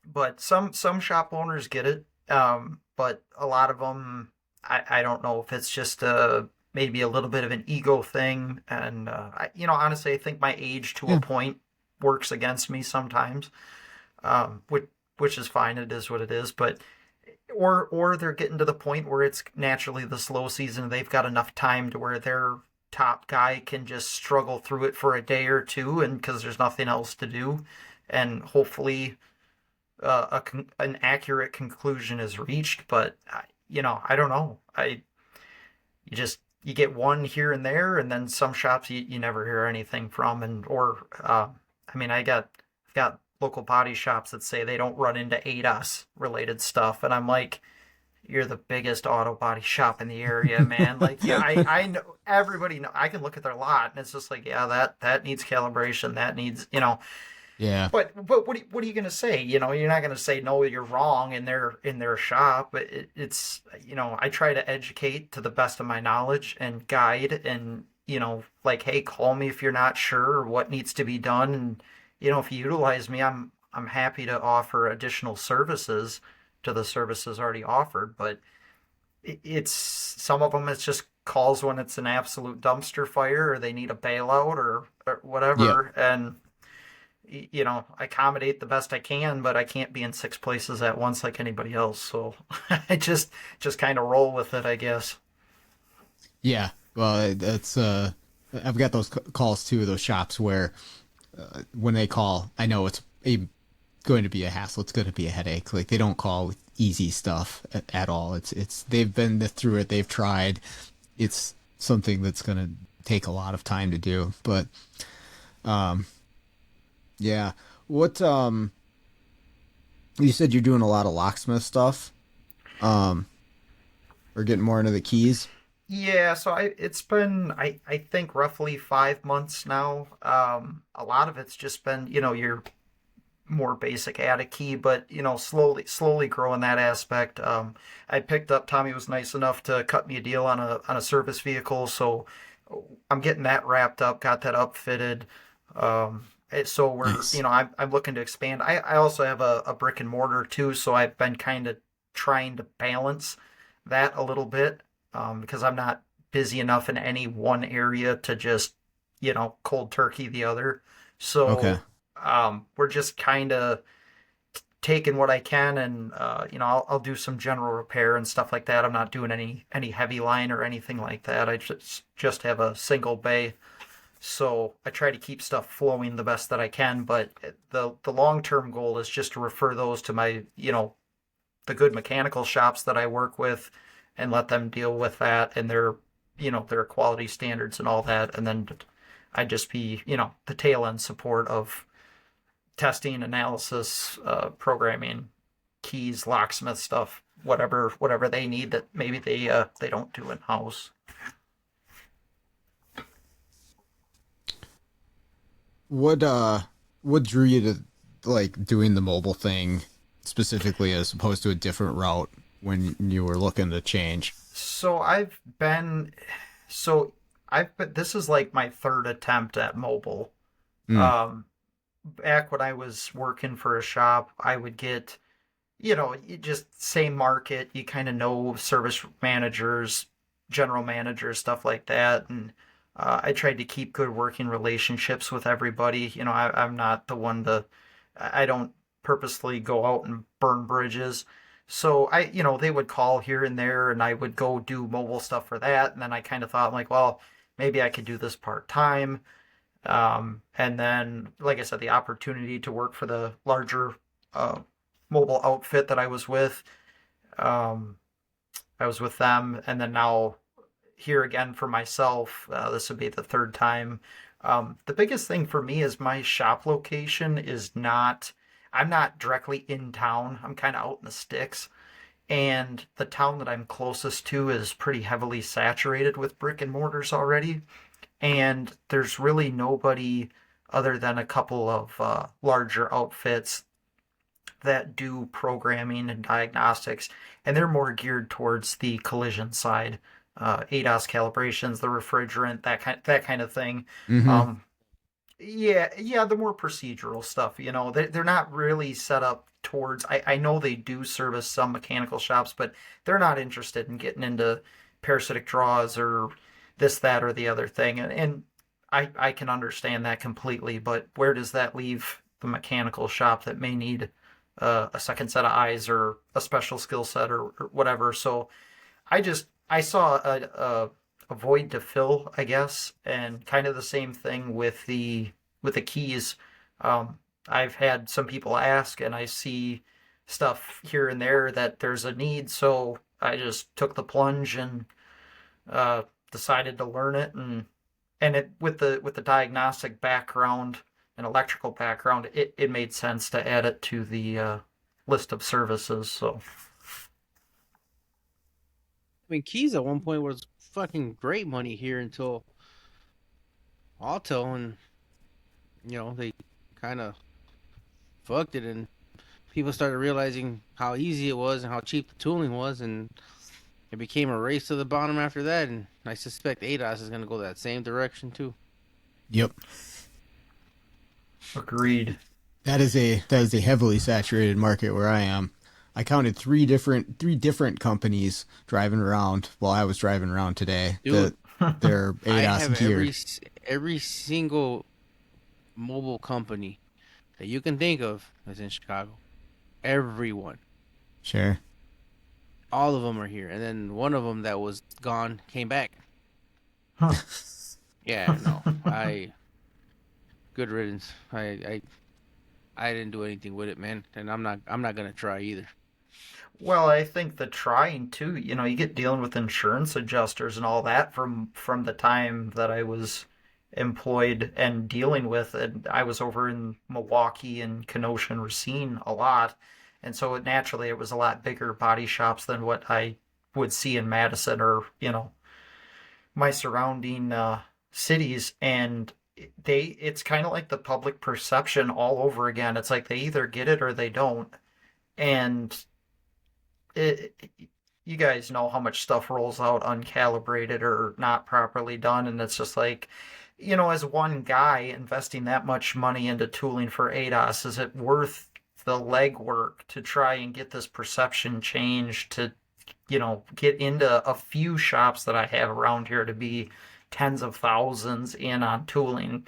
C: But some shop owners get it, but a lot of them, I don't know if it's just maybe a little bit of an ego thing, and honestly, I think my age to a
A: Yeah.
C: point works against me sometimes, which is fine. It is what it is, but or they're getting to the point where it's naturally the slow season. They've got enough time to where their top guy can just struggle through it for a day or two, and because there's nothing else to do, and hopefully an accurate conclusion is reached. But I don't know. You get one here and there, and then some shops you never hear anything from, and or I mean, I've got local body shops that say they don't run into ADAS related stuff, and I'm like, you're the biggest auto body shop in the area, man. Like, yeah, I know everybody know. I can look at their lot, and it's just like, yeah, that needs calibration. That needs,
A: Yeah.
C: But what are you gonna say? You're not gonna say no, you're wrong in their shop. But it's I try to educate to the best of my knowledge and guide, and like, hey, call me if you're not sure what needs to be done, and if you utilize me, I'm happy to offer additional services to the services already offered. But it's some of them, it's just calls when it's an absolute dumpster fire, or they need a bailout, or
A: Yeah.
C: whatever, and accommodate the best I can, but I can't be in six places at once like anybody else. So I just kind of roll with it, I guess.
A: Yeah. Well, that's I've got those calls too, those shops where when they call, I know going to be a hassle. It's going to be a headache. Like they don't call with easy stuff at all. It's they've been through it. They've tried. It's something that's going to take a lot of time to do. But yeah, what you said you're doing a lot of locksmith stuff. Um, or getting more into the keys.
C: Yeah, so it's been, I think, roughly 5 months now. A lot of it's just been, your more basic add a key, but slowly growing that aspect. I picked up, Tommy was nice enough to cut me a deal on a service vehicle, so I'm getting that wrapped up, got that upfitted. So we're,
A: Nice.
C: I'm looking to expand. I also have a brick and mortar too, so I've been kind of trying to balance that a little bit, because I'm not busy enough in any one area to just, cold turkey the other.
A: Okay.
C: So we're just kind of taking what I can, and I'll do some general repair and stuff like that. I'm not doing any heavy line or anything like that. I just have a single bay, so I try to keep stuff flowing the best that I can. But the long term goal is just to refer those to my the good mechanical shops that I work with, and let them deal with that and their quality standards and all that, and then I'd just be the tail end support of testing, analysis, programming, keys, locksmith stuff, whatever they need that maybe they don't do in house.
A: What what drew you to like doing the mobile thing specifically as opposed to a different route when you were looking to change?
C: So so I've been this is like my third attempt at mobile.
A: Mm.
C: Um, Back when I was working for a shop, I would get you just same market, you kind of know service managers, general managers, stuff like that. And I tried to keep good working relationships with everybody. I'm not the one I don't purposely go out and burn bridges. So they would call here and there, and I would go do mobile stuff for that. And then I kind of thought, like, well, maybe I could do this part time. And then, like I said, the opportunity to work for the larger uh, mobile outfit that um, I was with them, and then now here again for myself. This would be the third time. The biggest thing for me is my shop location is not. I'm not directly in town. I'm kind of out in the sticks, and the town that I'm closest to is pretty heavily saturated with brick and mortars already, and there's really nobody other than a couple of larger outfits that do programming and diagnostics, and they're more geared towards the collision side, ADAS calibrations, the refrigerant, that kind of thing.
A: Mm-hmm.
C: Um, yeah, the more procedural stuff. They're not really set up towards. I know they do service some mechanical shops, but they're not interested in getting into parasitic draws or this, that, or the other thing. And I can understand that completely, but where does that leave the mechanical shop that may need a second set of eyes or a special skill set or whatever? So I saw a void to fill, I guess, and kind of the same thing with the keys. I've had some people ask, and I see stuff here and there that there's a need, so I just took the plunge and uh, decided to learn it, and it with the diagnostic background and electrical background, it made sense to add it to the list of services. So
B: I mean, keys at one point was fucking great money here until Auto, and they kind of fucked it, and people started realizing how easy it was and how cheap the tooling was, and it became a race to the bottom after that. And I suspect ADAS is going to go that same direction too.
A: Yep.
C: agreed.
A: That is a heavily saturated market where I am. I counted three different companies driving around while I was driving around today
B: Dude,
A: that they're
B: I
A: ADAS and
B: have
A: tiered.
B: every single mobile company that you can think of that's in Chicago. Everyone,
A: Sure.
B: all of them are here, and then one of them that was gone came back.
C: Huh.
B: Yeah, no, I good riddance. I didn't do anything with it, man, and I'm not gonna try either.
C: Well, I think the trying too, you get dealing with insurance adjusters and all that from the time that I was employed and dealing with, and I was over in Milwaukee and Kenosha and Racine a lot, and so naturally it was a lot bigger body shops than what I would see in Madison or my surrounding cities, and it's kind of like the public perception all over again. It's like they either get it or they don't, and it, you guys know how much stuff rolls out uncalibrated or not properly done, and it's just like, as one guy investing that much money into tooling for ADAS, is it worth the legwork to try and get this perception changed to, get into a few shops that I have around here to be tens of thousands in on tooling?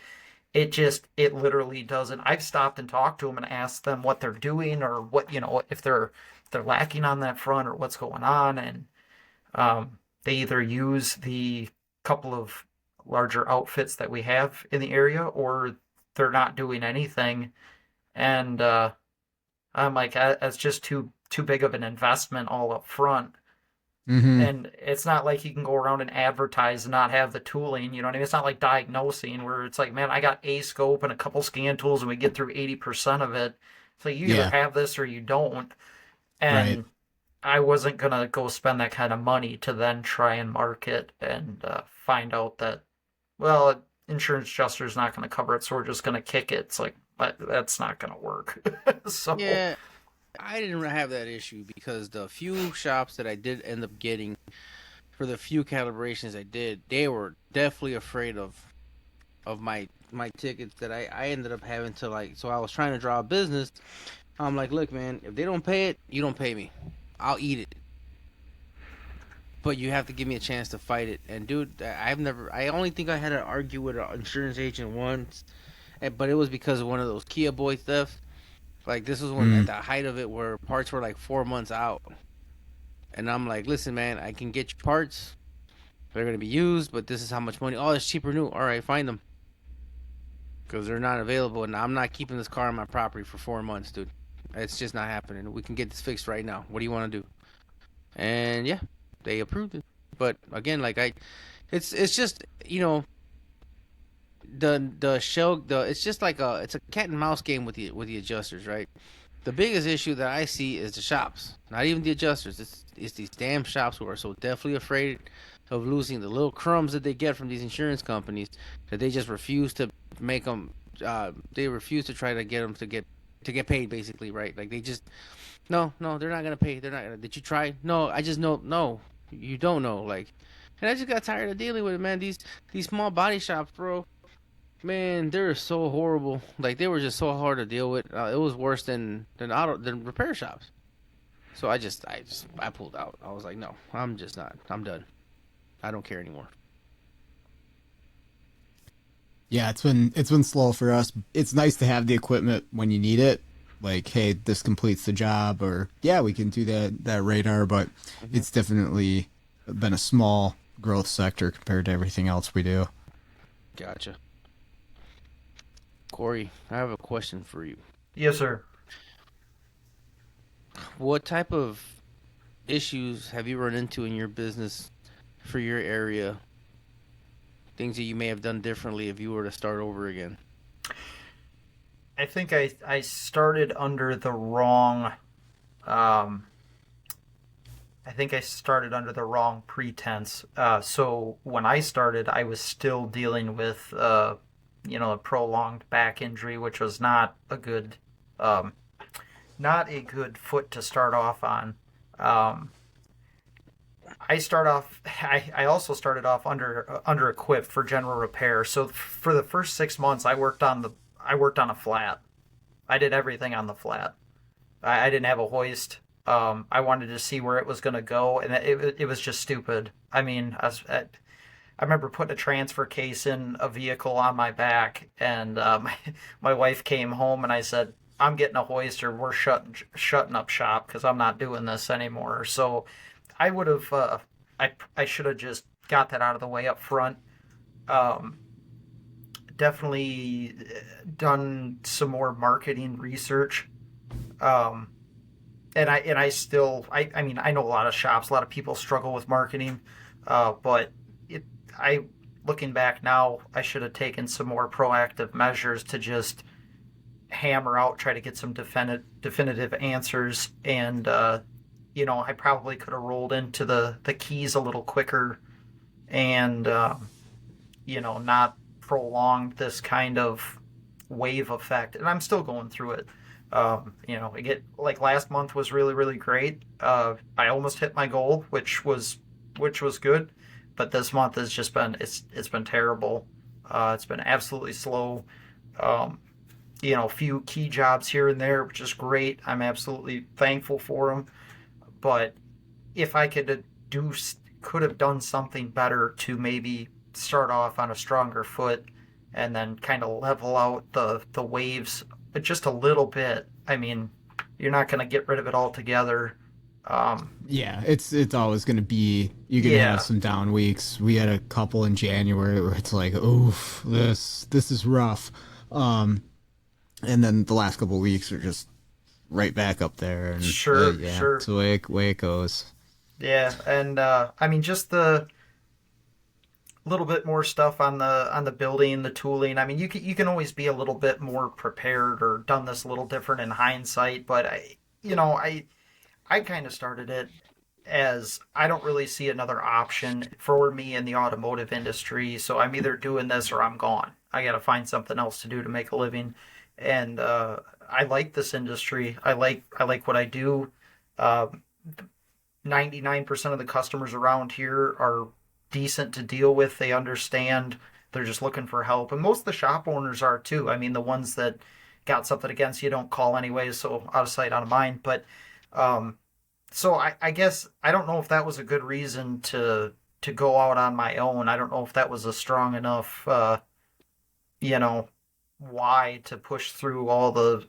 C: it literally doesn't. I've stopped and talked to them and asked them what they're doing or what, if they're lacking on that front or what's going on. And they either use the couple of larger outfits that we have in the area or they're not doing anything. And I'm like, that's just too big of an investment all up front.
A: Mm-hmm.
C: And it's not like you can go around and advertise and not have the tooling. You know what I mean? It's not like diagnosing where it's like, man, I got a scope and a couple scan tools and we get through 80% of it. So you either
A: Yeah.
C: have this or you don't.
A: Right.
C: And I wasn't going to go spend that kind of money to then try and market and find out that, well, insurance adjuster's not going to cover it, so we're just going to kick it. It's like, that's not going to work. So,
B: Yeah, I didn't have that issue because the few shops that I did end up getting for the few calibrations I did, they were definitely afraid of my tickets that I ended up having to like. So I was trying to draw a business. I'm like, look, man, if they don't pay it, you don't pay me. I'll eat it. But you have to give me a chance to fight it. And dude, I only think I had to argue with an insurance agent once, but it was because of one of those Kia Boy thefts. Like this was when at
A: Mm.
B: the height of it, where parts were like 4 months out, and I'm like, listen, man, I can get you parts. They're gonna be used, but this is how much money. Oh, it's cheaper new. All right, find them because they're not available, and I'm not keeping this car on my property for 4 months, dude. It's just not happening. We can get this fixed right now. What do you want to do? And yeah, they approved it. But again, like it's just the shell it's just like it's a cat and mouse game with the adjusters, right? The biggest issue that I see is the shops, not even the adjusters. It's these damn shops who are so definitely afraid of losing the little crumbs that they get from these insurance companies that they just refuse to make them. They refuse to try to get them to get paid, basically, right? Like they just no, they're not gonna pay. They're not gonna. Did you try? No, I just know. No, you don't know. Like, and I just got tired of dealing with it, man. These small body shops, bro. Man, they're so horrible. Like they were just so hard to deal with. It was worse than repair shops. So I pulled out. I was like, no, I'm just not. I'm done. I don't care anymore.
A: Yeah, it's been slow for us. It's nice to have the equipment when you need it. Like, hey, this completes the job, or yeah, we can do that radar, but
B: Hmm.
A: it's definitely been a small growth sector compared to everything else we do.
B: Gotcha. Corey, I have a question for you.
C: yes, sir.
B: What type of issues have you run into in your business for your area? Things that you may have done differently if you were to start over again.
C: I think I started under the wrong um, I think I started under the wrong pretense. So when I started, I was still dealing with, a prolonged back injury, which was um, not a good foot to start off on. Um, I also started off under equipped for general repair. So for the first 6 months, I worked on a flat. I did everything on the flat. I didn't have a hoist. I wanted to see where it was going to go, and it was just stupid. I mean, I remember putting a transfer case in a vehicle on my back, and my wife came home, and I said, "I'm getting a hoist, or we're shutting up shop because I'm not doing this anymore." So I would have, I should have just got that out of the way up front. Um, Definitely done some more marketing research. Um, and I still I mean I know a lot of shops, a lot of people struggle with marketing, but it I looking back now, I should have taken some more proactive measures to just hammer out, try to get some definitive answers, and I probably could have rolled into the keys a little quicker, and not prolonged this kind of wave effect. And I'm still going through it. I get like last month was really really great. I almost hit my goal, which was good, but this month has just been it's been terrible. It's been absolutely slow. Um, a few key jobs here and there, which is great. I'm absolutely thankful for them. But if I could have done something better to maybe start off on a stronger foot and then kind of level out the waves just a little bit. I mean, you're not going to get rid of it altogether. Um,
A: Yeah, it's always going to be, you're going to have
C: yeah,
A: some down weeks. We had a couple in January where it's like, oof, this is rough. Um, and then the last couple of weeks are just right back up there, and
C: sure,
A: yeah, it's
C: sure.
A: the way it goes.
C: Yeah, and I mean, just the little bit more stuff on the building, the tooling. I mean, you can always be a little bit more prepared or done this a little different in hindsight, but I kind of started it as I don't really see another option for me in the automotive industry. So I'm either doing this or I'm gone. I got to find something else to do to make a living. And I like this industry. I like what I do. Uh, 99% of the customers around here are decent to deal with. They understand. They're just looking for help. And most of the shop owners are too. I mean, the ones that got something against you don't call anyways, so out of sight, out of mind. But um, so I guess I don't know if that was a good reason to go out on my own. I don't know if that was a strong enough you know why to push through all the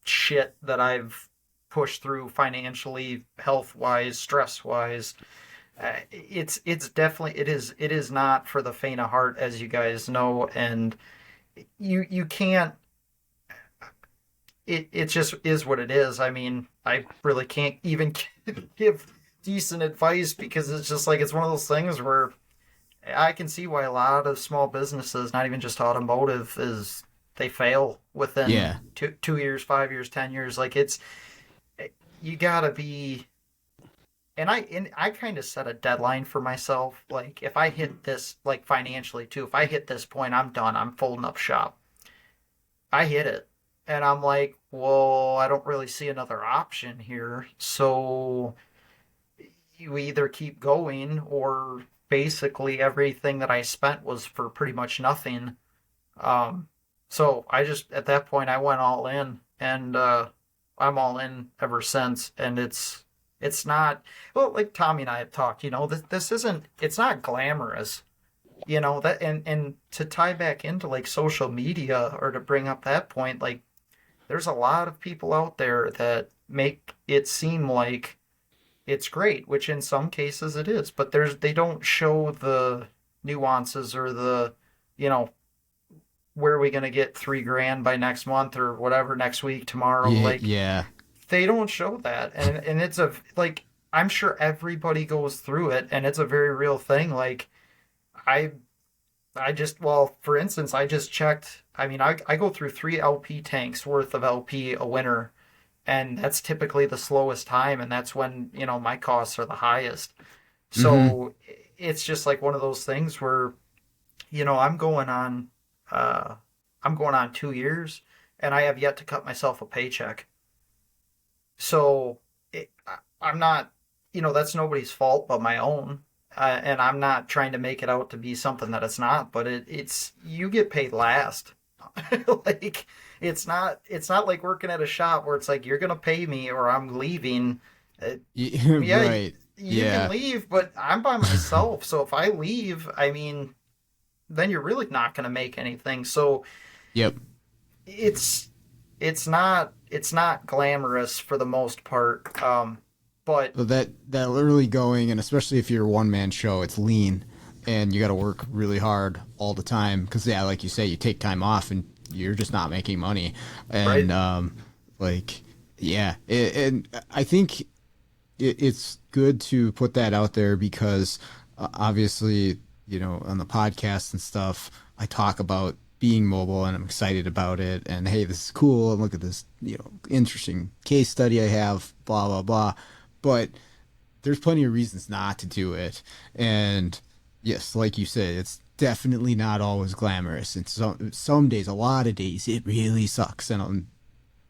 C: shit that I've pushed through financially, health wise, stress wise. It's definitely it is not for the faint of heart, as you guys know, and you can't. It just is what it is. I mean, I really can't even give decent advice because it's just like it's one of those things where I can see why a lot of small businesses, not even just automotive, is they fail within
A: Yeah,
C: 2 years, 5 years, 10 years. Like it's you gotta be. And I kind of set a deadline for myself. Like if I hit this, like financially too, if I hit this point, I'm done. I'm folding up shop. I hit it, and I'm like, well, I don't really see another option here. So you either keep going, or basically everything that I spent was for pretty much nothing. Um, so I just at that point I went all in, and I'm all in ever since. And it's not well, like Tommy and I have talked. This isn't it's not glamorous. That and to tie back into like social media or to bring up that point, like there's a lot of people out there that make it seem like it's great, which in some cases it is, but they don't show the nuances or the you know where are we going to get 3 grand by next month or whatever next week tomorrow,
A: yeah,
C: like
A: yeah,
C: they don't show that. And it's a like I'm sure everybody goes through it, and it's a very real thing. Like I I just, well, for instance, I just checked. I mean, I go through 3 LP tanks worth of LP a winter, and that's typically the slowest time, and that's when, my costs are the highest.
A: mm-hmm.
C: So it's just like one of those things where, you know, I'm going on, uh, I'm going on 2 years, and I have yet to cut myself a paycheck. So I'm not, that's nobody's fault but my own. And I'm not trying to make it out to be something that it's not, but it's you get paid last. Like it's not like working at a shop where it's like you're gonna pay me or I'm leaving. Uh, yeah,
A: Right,
C: you can
A: yeah,
C: leave, but I'm by myself. So if I leave, I mean, then you're really not gonna make anything. So
A: yep.
C: it's it's not glamorous for the most part. But
A: So that literally going, and especially if you're a one man show, it's lean, and you got to work really hard all the time. Because yeah, like you say, you take time off, and you're just not making money.
C: right,
A: And like yeah, and I think it's good to put that out there because obviously, on the podcast and stuff, I talk about being mobile and I'm excited about it. And hey, this is cool. And look at this, interesting case study I have, blah, blah, blah. But there's plenty of reasons not to do it. And yes, like you said, it's definitely not always glamorous. And some days, a lot of days, it really sucks. And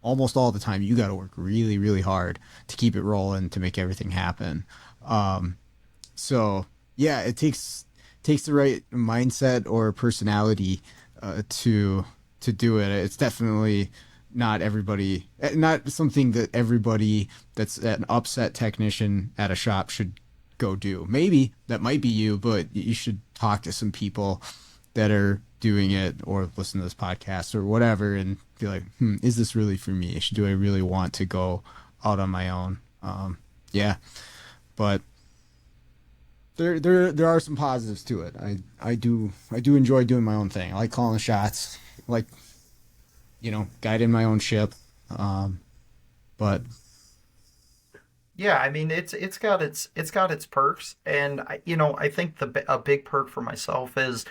A: almost all the time you got to work really really hard to keep it rolling to make everything happen. So yeah, it takes the right mindset or personality to do it. It's definitely not something that everybody that's an upset technician at a shop should go do. Maybe that might be you, but you should talk to some people that are doing it or listen to this podcast or whatever and be like, is this really for me? Do I really want to go out on my own? Yeah, but there are some positives to it. I do enjoy doing my own thing. I like calling the shots. I like, guiding my own ship. But
C: Yeah, I mean it's got its perks, and I think a big perk for myself is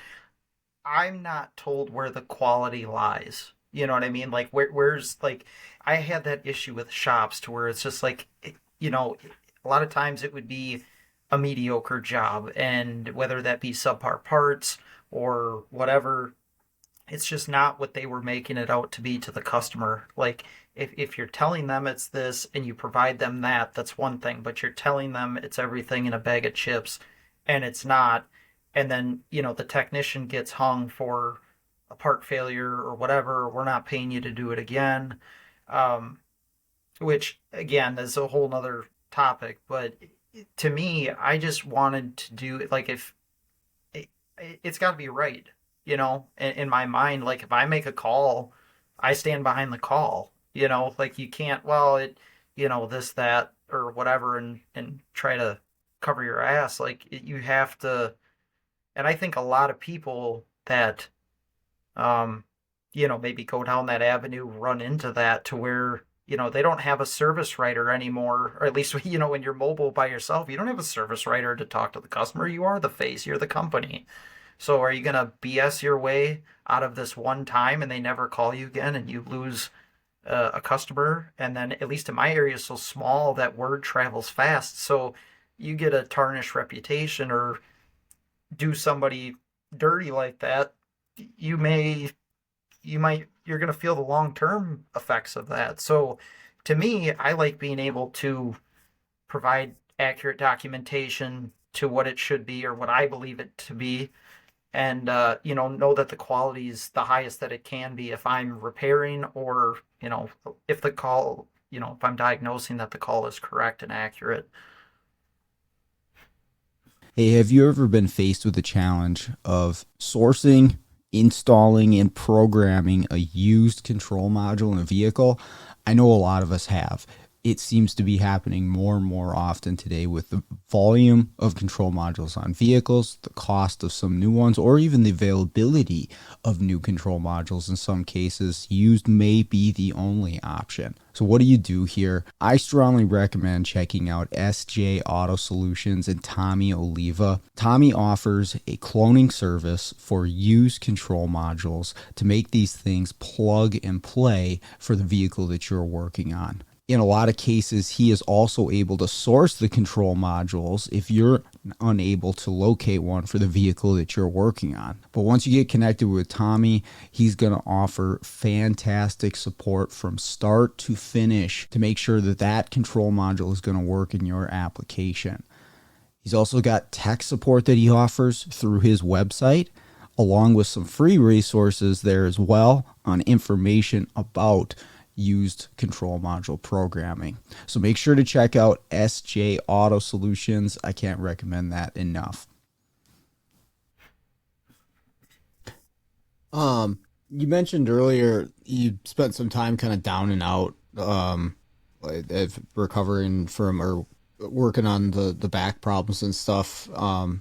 C: I'm not told where the quality lies. You know what I mean? Like where's like I had that issue with shops to where it's just like you know a lot of times it would be a mediocre job, and whether that be subpar parts or whatever, it's just not what they were making it out to be to the customer. Like if you're telling them it's this and you provide them that, that's one thing, but you're telling them it's everything in a bag of chips and it's not. And then, the technician gets hung for a part failure or whatever, we're not paying you to do it again. Um, which again is a whole nother topic, but to me, I just wanted to do it like if it, it's got to be right, in my mind. Like if I make a call, I stand behind the call, like you can't, well, this, that, or whatever, and try to cover your ass. Like you have to, and I think a lot of people that, um, maybe go down that avenue run into that to where, they don't have a service writer anymore, or at least, when you're mobile by yourself, you don't have a service writer to talk to the customer. You are the face, you're the company. So are you going to BS your way out of this one time and they never call you again and you lose a customer? And then, at least in my area, is so small that word travels fast. So you get a tarnished reputation or do somebody dirty like that, you may, you're going to feel the long term effects of that. So to me, I like being able to provide accurate documentation to what it should be or what I believe it to be, and know that the quality is the highest that it can be if I'm repairing, or if the call, if I'm diagnosing that the call is correct and accurate.
A: hey, have you ever been faced with the challenge of sourcing, installing, and programming a used control module in a vehicle? I know a lot of us have. It seems to be happening more and more often today with the volume of control modules on vehicles, the cost of some new ones, or even the availability of new control modules. In some cases, used may be the only option. So what do you do here? I strongly recommend checking out SJ Auto Solutions and Tomi Oliva. Tomi offers a cloning service for used control modules to make these things plug and play for the vehicle that you're working on. In a lot of cases, he is also able to source the control modules if you're unable to locate one for the vehicle that you're working on. But once you get connected with Tomi, he's going to offer fantastic support from start to finish to make sure that that control module is going to work in your application. He's also got tech support that he offers through his website, along with some free resources there as well on information about used control module programming. So make sure to check out SJ Auto Solutions. I can't recommend that enough. You mentioned earlier you spent some time kind of down and out, recovering from or working on the back problems and stuff. Uh,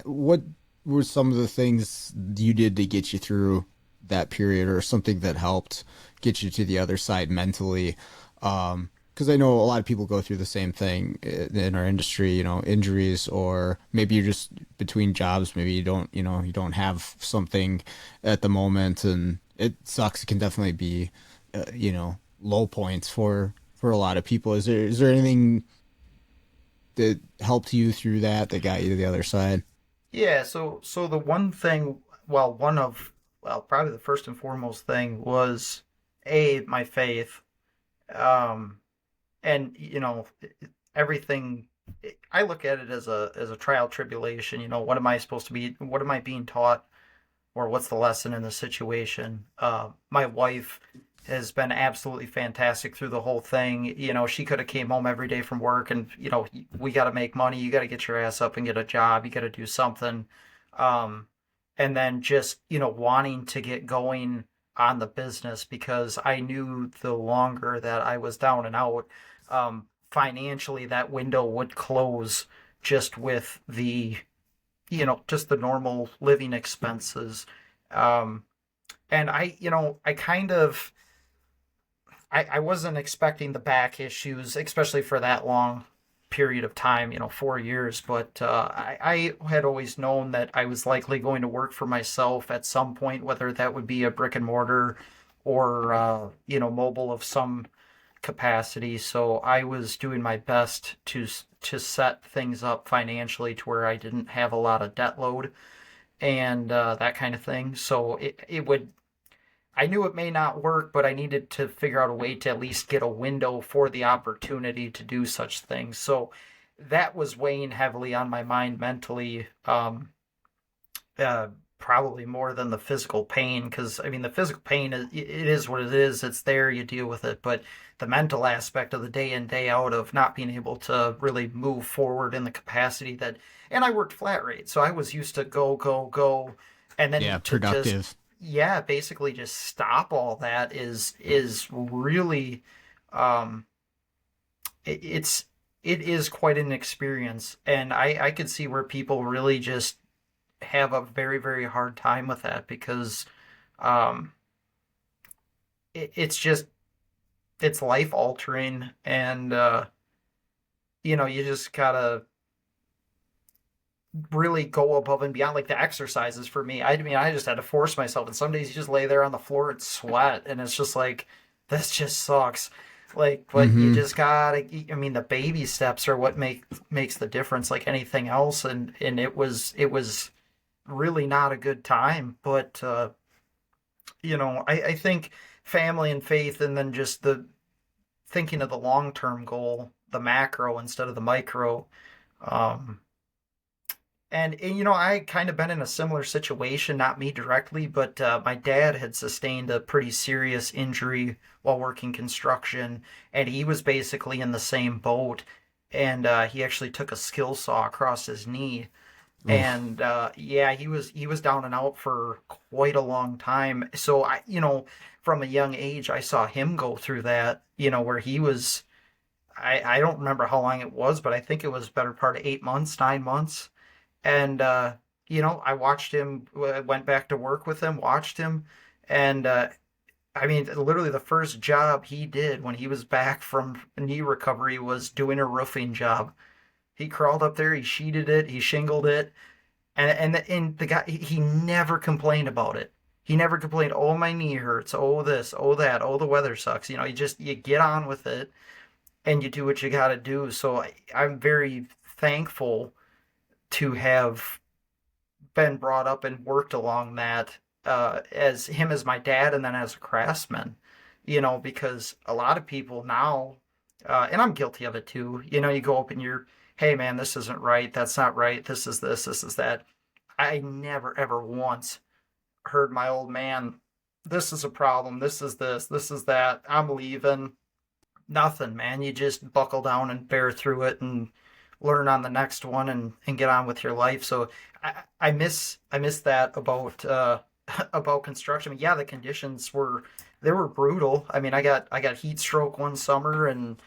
A: what were some of the things you did to get you through that period, or something that helped get you to the other side mentally? Because I know a lot of people go through the same thing in our industry, injuries, or maybe you're just between jobs. Maybe you don't have something at the moment, and it sucks. It can definitely be, low points for a lot of people. Is there anything that helped you through that got you to the other side?
C: Yeah, so the one thing, well, probably the first and foremost thing was my faith. Um, and everything, I look at it as a trial tribulation. What am I supposed to be? What am I being taught, or what's the lesson in the situation? My wife has been absolutely fantastic through the whole thing. She could have came home every day from work, and we got to make money. You got to get your ass up and get a job. You got to do something. Um, and then just, wanting to get going on the business because I knew the longer that I was down and out, financially, that window would close just with just the normal living expenses. Um, and I kind of, I wasn't expecting the back issues, especially for that long period of time, 4 years. But I had always known that I was likely going to work for myself at some point, whether that would be a brick and mortar or, mobile of some capacity. So I was doing my best to set things up financially to where I didn't have a lot of debt load and that kind of thing. So it would I knew it may not work, but I needed to figure out a way to at least get a window for the opportunity to do such things. So that was weighing heavily on my mind mentally, uh, probably more than the physical pain. Because I mean, the physical pain it is what it is. It's there, you deal with it. But the mental aspect of the day in day out of not being able to really move forward in the capacity that, and I worked flat rate, so I was used to go go go, and then
A: Yeah,
C: to just
A: productive.
C: yeah, basically just stop all that is really um it's it is quite an experience, and I could see where people really just have a very very hard time with that because um it's just it's life altering, and you just gotta really go above and beyond, like the exercises for me. I mean, I just had to force myself, and some days you just lay there on the floor and sweat, and it's just like this just sucks. Like, but you
A: Mm-hmm.
C: just gotta. I mean, the baby steps are what makes the difference, like anything else. And it was really not a good time, but I think family and faith, and then just the thinking of the long term goal, the macro instead of the micro. Um, and I kind of been in a similar situation, not me directly, but my dad had sustained a pretty serious injury while working construction, and he was basically in the same boat. And he actually took a skill saw across his knee,
A: Oof.
C: and yeah, he was down and out for quite a long time. So from a young age, I saw him go through that. Where he was, I don't remember how long it was, but I think it was better part of 8 months, 9 months. And I watched him, went back to work with him, watched him. And I mean, literally the first job he did when he was back from knee recovery was doing a roofing job. He crawled up there, he sheeted it, he shingled it, and the guy, he never complained about it. He never complained, oh, my knee hurts, oh, this, oh, that, oh, the weather sucks. You get on with it and you do what you got to do. So I'm very thankful to have been brought up and worked along that, as him as my dad and then as a craftsman, because a lot of people now, and I'm guilty of it too, you go up and you're, hey man, this isn't right, that's not right, this is that. I never ever once heard my old man, this is a problem, this is that, I'm leaving. Nothing, man. You just buckle down and bear through it and learn on the next one and get on with your life. So I miss that about about construction. I mean, yeah, the conditions were brutal. I mean, I got heat stroke one summer, and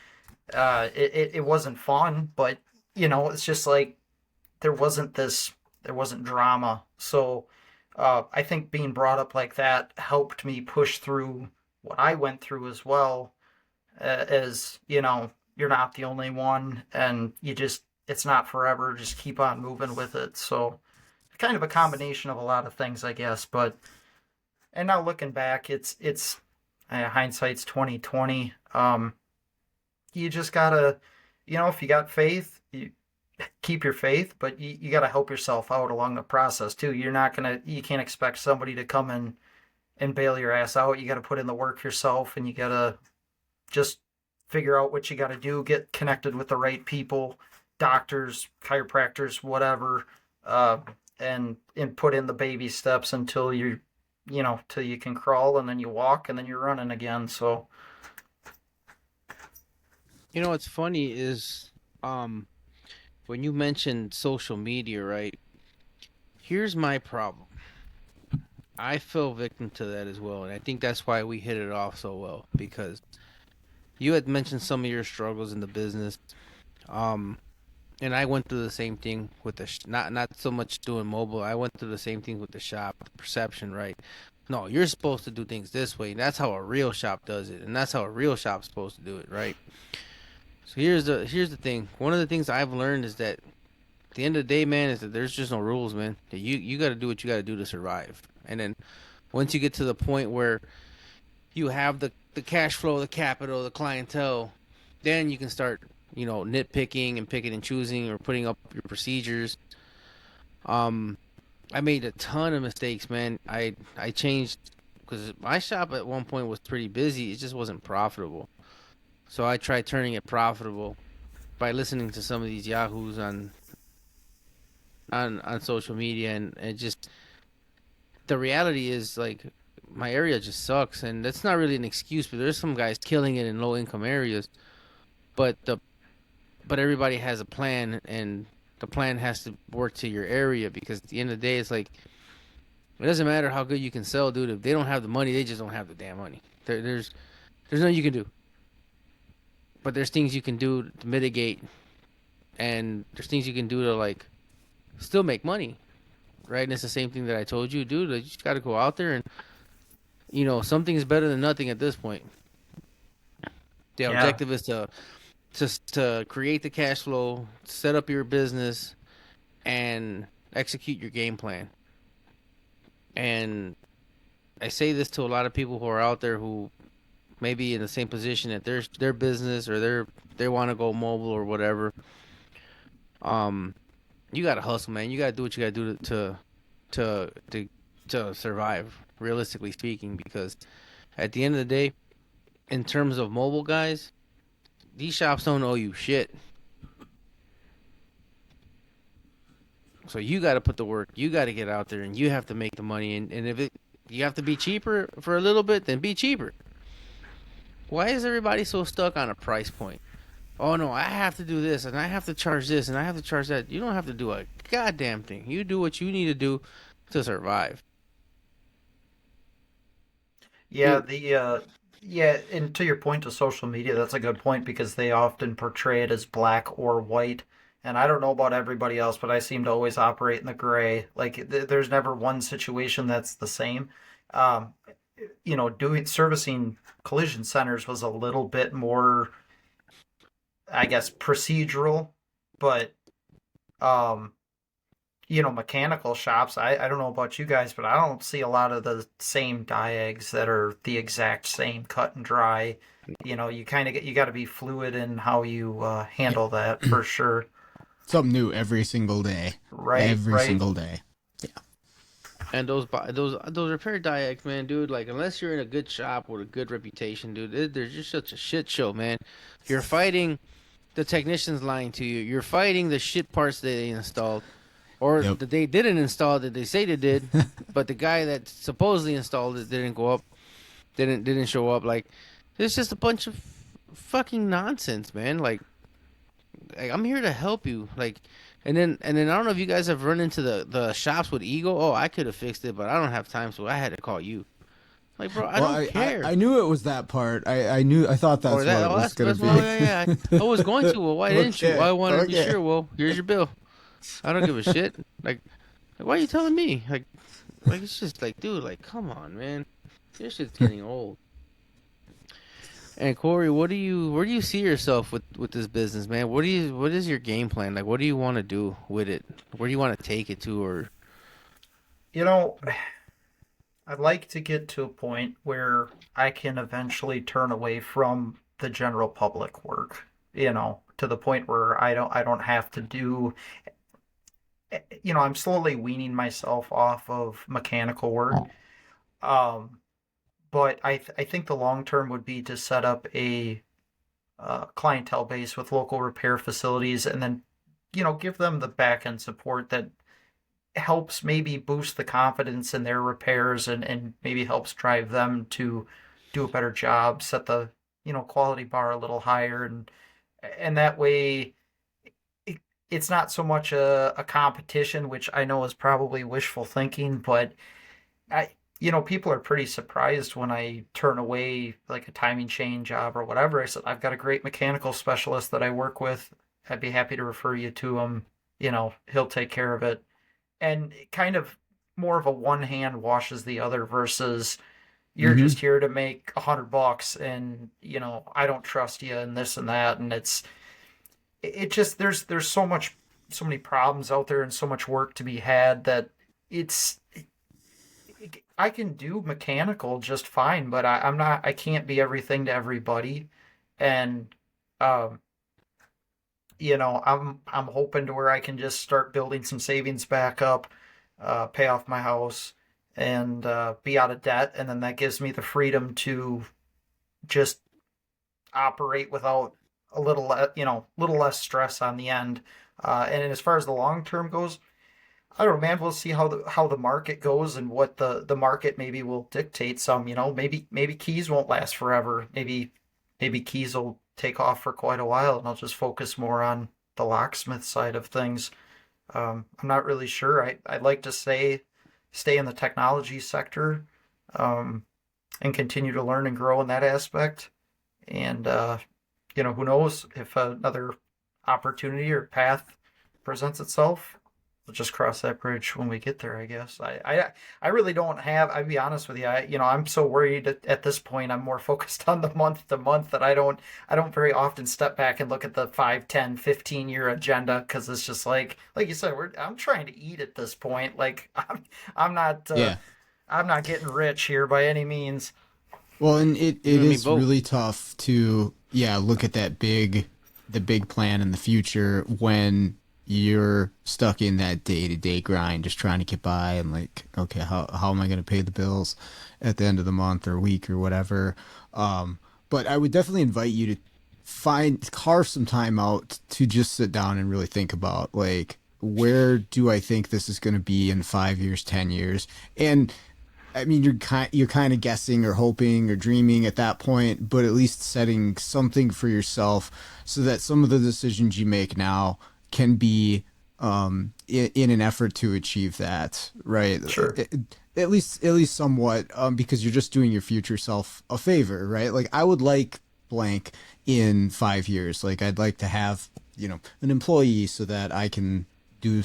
C: it wasn't fun, but it's just like there wasn't this there wasn't drama. So I think being brought up like that helped me push through what I went through as well, as you're not the only one, and it's not forever, just keep on moving with it. So kind of a combination of a lot of things, I guess. But and now looking back, it's hindsight's 2020. You just gotta, if you got faith, you keep your faith, but you gotta help yourself out along the process too. You can't expect somebody to come in and bail your ass out. You gotta put in the work yourself, and you gotta just figure out what you got to do, get connected with the right people, doctors, chiropractors, whatever, uh, and put in the baby steps until till you can crawl, and then you walk, and then you're running again. So
B: What's funny is, um, when you mentioned social media, right? Here's my problem. I fell victim to that as well, and I think that's why we hit it off so well because you had mentioned some of your struggles in the business. Um, and I went through the same thing with not so much doing mobile. I went through the same thing with the shop, the perception, right? No, you're supposed to do things this way. That's how a real shop does it, and that's how a real shop's supposed to do it, right? So here's the thing. One of the things I've learned is that at the end of the day, man, is that there's just no rules, man. That you got to do what you got to do to survive. And then once you get to the point where you have the cash flow, the capital, the clientele, then you can start, nitpicking and picking and choosing or putting up your procedures. Um, I made a ton of mistakes, man. I changed because my shop at one point was pretty busy. It just wasn't profitable. So I tried turning it profitable by listening to some of these yahoos on social media, and just the reality is like my area just sucks, and that's not really an excuse. But there's some guys killing it in low income areas, but everybody has a plan, and the plan has to work to your area because at the end of the day, it's like it doesn't matter how good you can sell, dude. If they don't have the money, they just don't have the damn money. There's nothing you can do, but there's things you can do to mitigate, and there's things you can do to like still make money, right? And it's the same thing that I told you, dude. You just got to go out there and something is better than nothing at this point. The
C: Yeah.
B: objective is to create the cash flow, set up your business, and execute your game plan. And I say this to a lot of people who are out there who may be in the same position at their business or they want to go mobile or whatever. Um, you gotta hustle, man. You gotta do what you gotta do to to survive. Realistically speaking, because at the end of the day, in terms of mobile guys, these shops don't owe you shit. So you got to put the work. You got to get out there, and you have to make the money. And if you have to be cheaper for a little bit, then be cheaper. Why is everybody so stuck on a price point? Oh no, I have to do this, and I have to charge this, and I have to charge that. You don't have to do a goddamn thing. You do what you need to do to survive,
C: Yeah,
B: dude.
C: yeah, and to your point to social media, that's a good point because they often portray it as black or white. And I don't know about everybody else, but I seem to always operate in the gray. Like there's never one situation that's the same. Um, doing servicing collision centers was a little bit more, I guess, procedural, but um, mechanical shops, I don't know about you guys, but I don't see a lot of the same diags that are the exact same cut and dry. You kind of you got to be fluid in how you
A: Yeah.
C: handle that for sure.
A: Something new every single day.
C: Right,
A: Every
C: right.
A: single day. Yeah.
B: And those repair diacs, man, dude. Like unless you're in a good shop with a good reputation, dude, they're just such a shit show, man. You're fighting the technicians lying to you. You're fighting the shit parts that they installed, or
A: Yep.
B: that they didn't install that they say they did, but the guy that supposedly installed it didn't go up, didn't show up. Like it's just a bunch of fucking nonsense, man. Like I'm here to help you. And then I don't know if you guys have run into the shops with ego. Oh, I could have fixed it, but I don't have time, so I had to call you. Like, bro, I
A: Well,
B: don't
A: I
B: care.
A: knew it was that part. I thought
B: Or
A: that's what
B: that.
A: it
B: Oh,
A: was gonna
B: that's
A: be.
B: well, yeah, yeah. I was going to. Well, why didn't you? Well,
A: Okay.
B: I wanted to be
A: Okay.
B: sure. Well, here's your bill. I don't give a shit. Like, why are you telling me? Like it's just like, dude, like, come on, man. This shit's getting old. And Corey, where do you see yourself with this business, man? What is your game plan? Like, what do you want to do with it? Where do you want to take it to? Or
C: You know, I'd like to get to a point where I can eventually turn away from the general public work, to the point where I don't have to do, I'm slowly weaning myself off of mechanical work. Um, but I think the long term would be to set up a clientele base with local repair facilities, and then give them the back end support that helps maybe boost the confidence in their repairs, and maybe helps drive them to do a better job, set the quality bar a little higher, and that way it's not so much a competition, which I know is probably wishful thinking, but I people are pretty surprised when I turn away like a timing chain job or whatever. I said, I've got a great mechanical specialist that I work with. I'd be happy to refer you to him. He'll take care of it. And kind of more of a one hand washes the other versus you're
A: Mm-hmm.
C: just here to make $100 and, I don't trust you and this and that. And it just, there's so many problems out there and so much work to be had that it's, I can do mechanical just fine, but I can't be everything to everybody. And, um, I'm hoping to where I can just start building some savings back up, pay off my house, and be out of debt, and then that gives me the freedom to just operate without little less stress on the end. And as far as the long term goes, I don't know, man. We'll see how the market goes and what the market maybe will dictate some. Maybe keys won't last forever. Maybe keys will take off for quite a while, and I'll just focus more on the locksmith side of things. I'm not really sure. I'd like to stay in the technology sector, um, and continue to learn and grow in that aspect. And who knows if another opportunity or path presents itself. We'll just cross that bridge when we get there, I guess. I really don't have. I'll be honest with you. I'm so worried at this point. I'm more focused on the month to month that I don't very often step back and look at the 5, 10, 15 year agenda because it's just like you said, I'm trying to eat at this point. Like I'm not
A: Yeah.
C: I'm not getting rich here by any means.
A: Well, and it
B: You and me
A: is
B: both.
A: really tough to, yeah, look at the big plan in the future when you're stuck in that day to day grind, just trying to get by and like, okay, how am I going to pay the bills at the end of the month or week or whatever? But I would definitely invite you to carve some time out to just sit down and really think about like, where do I think this is going to be in 5 years, 10 years? And I mean, you're kind of guessing or hoping or dreaming at that point, but at least setting something for yourself so that some of the decisions you make now can be in an effort to achieve that, right?
C: Sure.
A: At least somewhat, because you're just doing your future self a favor, right? Like I would like blank in 5 years. Like I'd like to have an employee so that I can do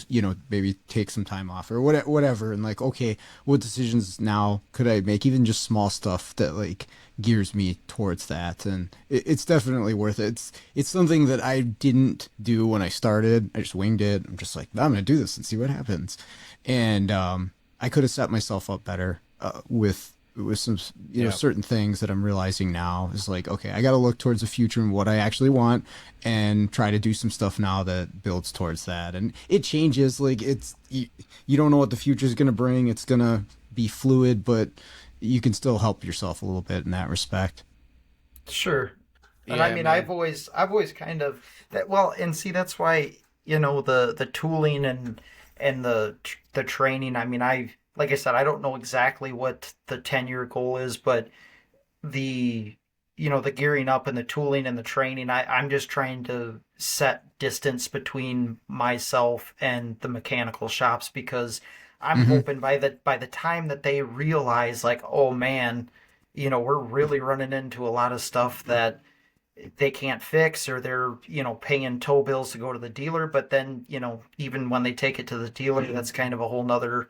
A: maybe take some time off or whatever, and like, okay, what decisions now could I make, even just small stuff that like gears me towards that. And it's definitely worth it. It's something that I didn't do when I started. I just winged it. I'm just like, I'm gonna do this and see what happens. And I could have set myself up better with some
B: Yeah.
A: certain things that I'm realizing now is like, okay, I got to look towards the future and what I actually want and try to do some stuff now that builds towards that. And it changes, like you don't know what the future is going to bring. It's going to be fluid, but you can still help yourself a little bit in that respect.
C: Sure. And I
B: Yeah,
C: mean,
B: man.
C: I've always kind of that. Well, and see, that's why the tooling and the training. I mean, like I said, I don't know exactly what the 10-year goal is, but the the gearing up and the tooling and the training. I'm just trying to set distance between myself and the mechanical shops because I'm
A: Hmm.
C: hoping by the time that they realize like, oh man, we're really running into a lot of stuff that they can't fix or they're paying tow bills to go to the dealer, but then even when they take it to the dealer, that's kind of a whole nother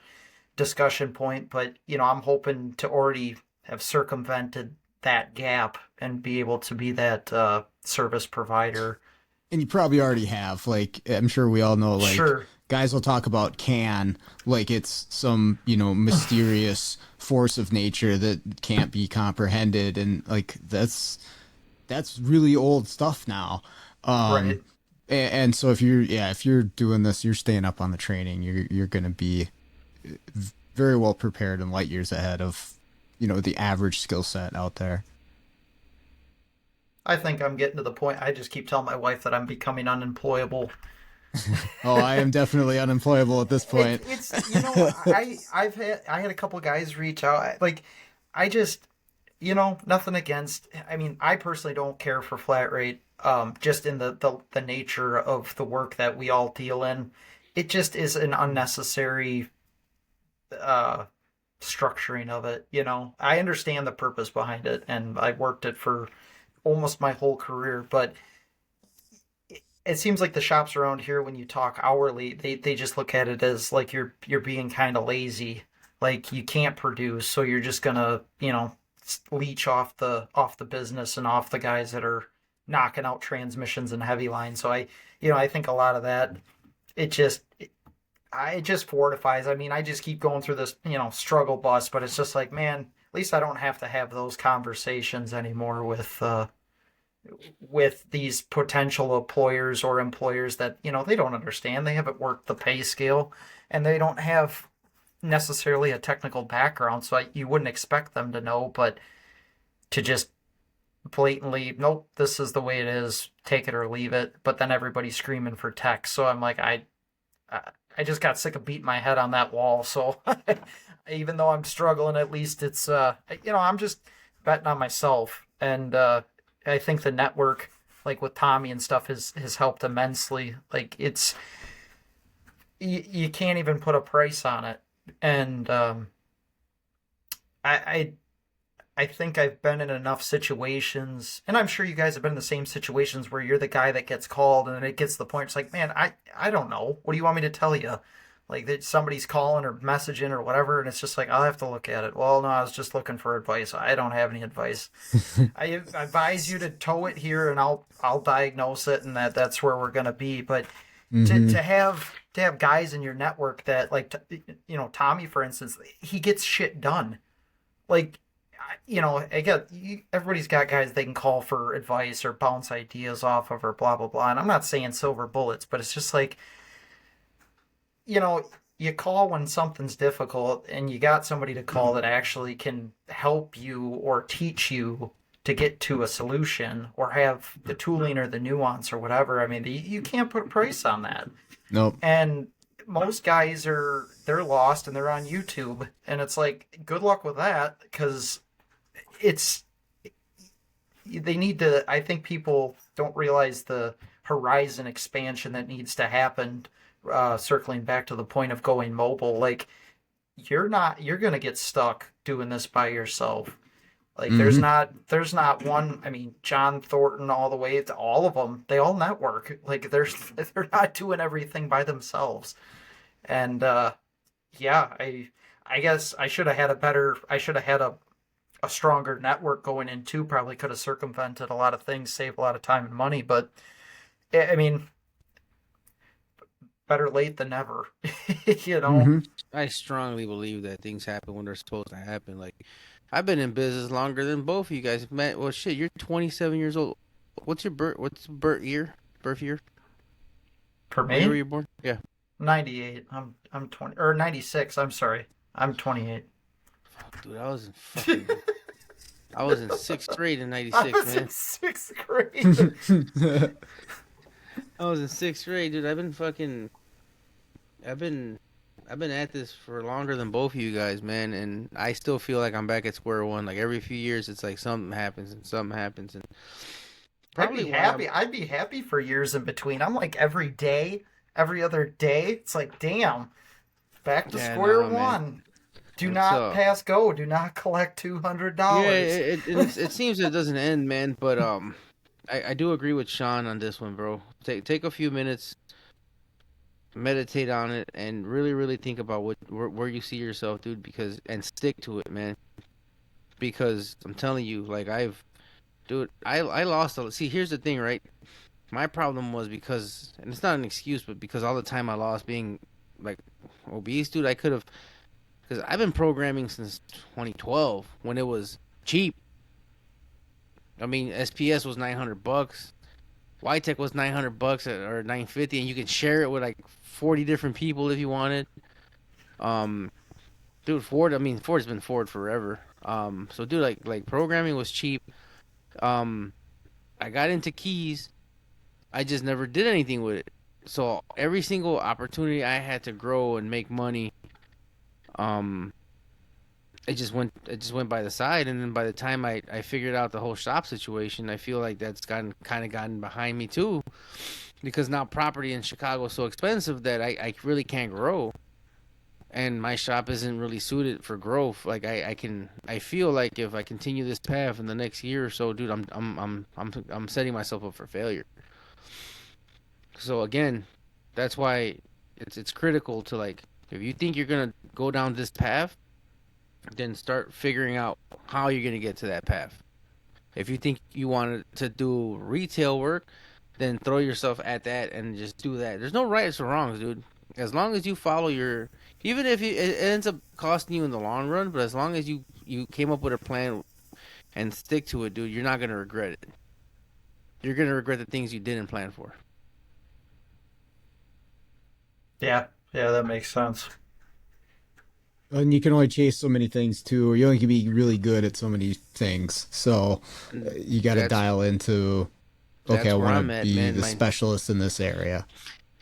C: discussion point. But I'm hoping to already have circumvented that gap and be able to be that service provider.
A: And you probably already have, like, I'm sure we all know, like,
C: Sure.
A: guys will talk about can like it's some mysterious force of nature that can't be comprehended, and like that's really old stuff now.
C: Right.
A: And so if you're doing this, you're staying up on the training, you're going to be very well prepared and light years ahead of the average skill set out there.
C: I think I'm getting to the point. I just keep telling my wife that I'm becoming unemployable.
A: Oh, I am definitely unemployable at this
C: It,
A: point.
C: it's I had a couple guys reach out. Like I just nothing against. I mean, I personally don't care for flat rate. Just in the nature of the work that we all deal in, it just is an unnecessary uh structuring of it. You know, I understand the purpose behind it, and I worked it for almost my whole career, but it seems like the shops around here, when you talk hourly, they just look at it as like you're being kind of lazy, like you can't produce, so you're just gonna leech off the business and off the guys that are knocking out transmissions and heavy lines. So I think a lot of that, it just it just fortifies. I mean, I just keep going through this struggle bus, but it's just like, man, at least I don't have to have those conversations anymore with these potential employers or employers that they don't understand. They haven't worked the pay scale, and they don't have necessarily a technical background, so you wouldn't expect them to know. But to just blatantly, nope, this is the way it is, take it or leave it. But then everybody's screaming for tech, so I'm like, I just got sick of beating my head on that wall. So even though I'm struggling, at least it's I'm just betting on myself. And I think the network, like with Tomi and stuff, has helped immensely. Like you can't even put a price on it. And I I think I've been in enough situations, and I'm sure you guys have been in the same situations where you're the guy that gets called, and then it gets to the point it's like, man, I don't know. What do you want me to tell you? Like that somebody's calling or messaging or whatever, and it's just like, I'll have to look at it. Well, no, I was just looking for advice. I don't have any advice. I advise you to tow it here, and I'll diagnose it, and that's where we're gonna be. But to have guys in your network that like Tomi, for instance, he gets shit done. Like everybody's got guys they can call for advice or bounce ideas off of or blah blah blah. And I'm not saying silver bullets, but it's just like you call when something's difficult, and you got somebody to call that actually can help you or teach you to get to a solution or have the tooling or the nuance or whatever. I mean, you can't put a price on that.
A: Nope.
C: And most guys they're lost and they're on YouTube, and it's like, good luck with that, because it's they need to. I think people don't realize the horizon expansion that needs to happen. Circling back to the point of going mobile, like you're gonna get stuck doing this by yourself. Like there's not one. I mean, John Thornton all the way to all of them. They all network. Like they're not doing everything by themselves. And yeah, I guess I should have had a stronger network going in too. Probably could have circumvented a lot of things, saved a lot of time and money. But I mean, better late than never.
B: I strongly believe that things happen when they're supposed to happen. Like, I've been in business longer than both of you guys. Man, well, shit, you're 27 years old. What's your birth year? Birth year?
C: For
B: What year were
C: me,
B: you born? Yeah.
C: 98. I'm 20 or 96. I'm sorry. I'm 28.
B: Fuck, dude, I was in sixth grade in
C: I
B: '96,
C: was in
B: man.
C: sixth grade.
B: I was in sixth grade, dude. I've been, I've been at this for longer than both of you guys, man, and I still feel like I'm back at square one. Like every few years, it's like something happens and something happens, and
C: I'd
B: probably
C: be
B: why
C: happy. I'd be happy for years in between. I'm like every day, every other day. It's like, damn, back to
B: yeah,
C: square
B: no, man.
C: one. Do
B: It's
C: not pass go. Do not collect $200.
B: yeah, it seems it doesn't end, man. But I do agree with Sean on this one, bro. Take a few minutes, meditate on it, and really think about where you see yourself, dude. And stick to it, man. Because I'm telling you, like dude, I lost a. See, here's the thing, right? My problem was because, and it's not an excuse, but because all the time I lost being like obese, dude, I could have. Because I've been programming since 2012 when it was cheap. I mean, SPS was $900. YTech was $900 or 950, and you can share it with like 40 different people if you wanted. Um, dude, Ford. I mean, Ford's been Ford forever. So dude, like programming was cheap. Um, I got into keys. I just never did anything with it. So every single opportunity I had to grow and make money, um, it just went by the side. And then by the time I figured out the whole shop situation, I feel like that's gotten behind me too, because now property in Chicago is so expensive that I really can't grow. and my shop isn't really suited for growth. Like I feel like if I continue this path in the next year or so, dude, I'm setting myself up for failure. So again, that's why it's critical to, like, if you think you're gonna go down this path, then start figuring out how you're gonna get to that path. If you think you want to do retail work, then throw yourself at that and just do that. There's no rights or wrongs, dude. As long as you follow your, even if it ends up costing you in the long run, but as long as you came up with a plan and stick to it, dude, you're not gonna regret it. You're gonna regret the things you didn't plan for.
C: Yeah, yeah, that makes sense.
A: And you can only chase so many things too, or you only can be really good at so many things. So
B: And
A: you got to
B: that's
A: dial into, okay, I
B: that's where
A: want
B: I'm
A: to
B: at,
A: be
B: man.
A: the specialist in this area.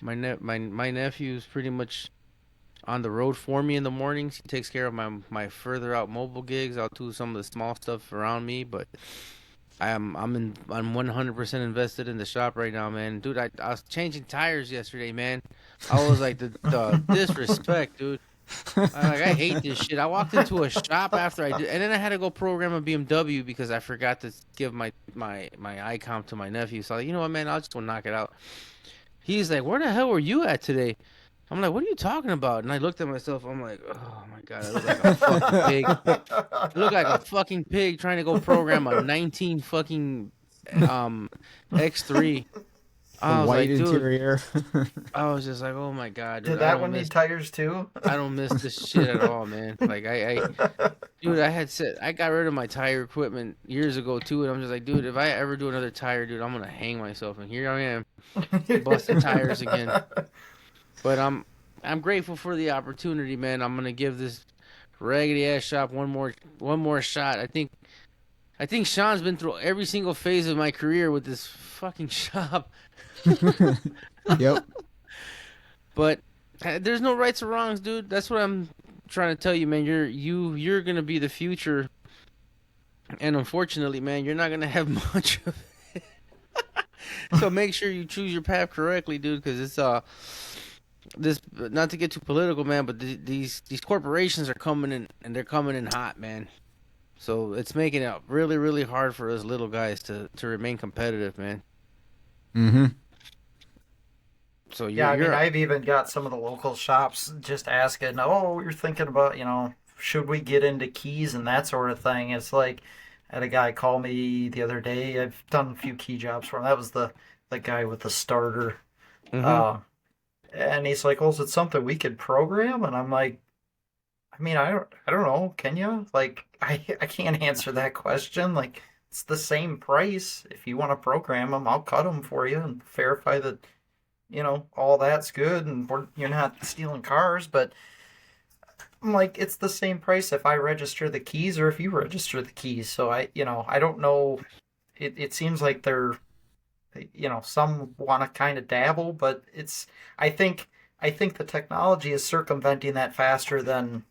B: My nephew's pretty much on the road for me in the mornings. He takes care of my further out mobile gigs. I'll do some of the small stuff around me, but I'm 100% invested in the shop right now, man. Dude, I was changing tires yesterday, man. I was like, the disrespect, dude. I hate this shit. I walked into a shop after I did, and then I had to go program a BMW because I forgot to give my ICOM to my nephew. So, you know what, man, I'll just go knock it out. He's like, "Where the hell were you at today?" I'm like, "What are you talking about?" And I looked at myself. I'm like, "Oh my god, I look like a fucking pig. I look like a fucking pig trying to go program a 19 fucking um X3."
A: The
B: I was
A: white
B: like, dude,
A: interior.
B: I was just like, "Oh my god,
C: Did
B: dude, I
C: that
B: don't
C: one need
B: miss
C: tires too?
B: I don't miss this shit at all, man. Like dude, I got rid of my tire equipment years ago too, and I'm just like, dude, if I ever do another tire, dude, I'm gonna hang myself. And here I am, busting tires again. But I'm grateful for the opportunity, man. I'm gonna give this raggedy ass shop one more shot. I think Sean's been through every single phase of my career with this fucking shop.
A: Yep.
B: But there's no rights or wrongs, dude. That's what I'm trying to tell you, man. You're gonna be the future, and unfortunately, man, you're not gonna have much of it. So make sure you choose your path correctly, dude, because it's this, not to get too political, man, but these corporations are coming in, and they're coming in hot, man. So it's making it really really hard for us little guys to remain competitive, man.
A: Mm-hmm.
B: So
C: Yeah,
B: you're
C: I mean,
B: you're
C: I've even got some of the local shops just asking, "Oh, we're thinking about, should we get into keys and that sort of thing?" It's like, I had a guy call me the other day. I've done a few key jobs for him. That was the guy with the starter.
B: hmm
C: Uh, and he's like, "Oh, is it something we could program?" And I'm like, I mean, I don't know. Can you? Like, I can't answer that question. Like, it's the same price. If you want to program them, I'll cut them for you and verify that all that's good and you're not stealing cars. But I'm like, it's the same price if I register the keys or if you register the keys. So I don't know. It seems like some want to kind of dabble, but I think, I think the technology is circumventing that faster than,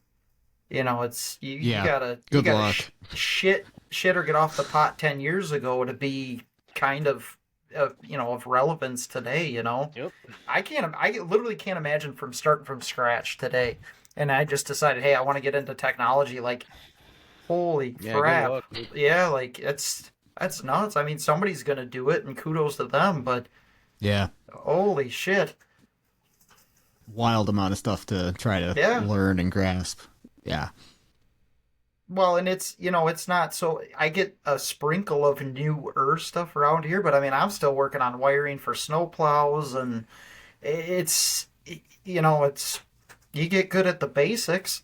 C: it's, you
A: Yeah.
C: gotta,
A: Good luck.
C: shit or get off the pot 10 years ago to be kind of relevance today.
B: Yep.
C: I literally can't imagine from starting from scratch today. And I just decided, hey, I want to get into technology. Like, holy
B: Yeah, good
C: crap.
B: luck, dude.
C: Yeah, like that's nuts. I mean, somebody's gonna do it and kudos to them, but
A: Yeah.
C: holy shit.
A: Wild amount of stuff to try to
C: Yeah.
A: learn and grasp. Yeah.
C: Well, and it's not so I get a sprinkle of newer stuff around here, but I mean, I'm still working on wiring for snowplows and it's it's you get good at the basics,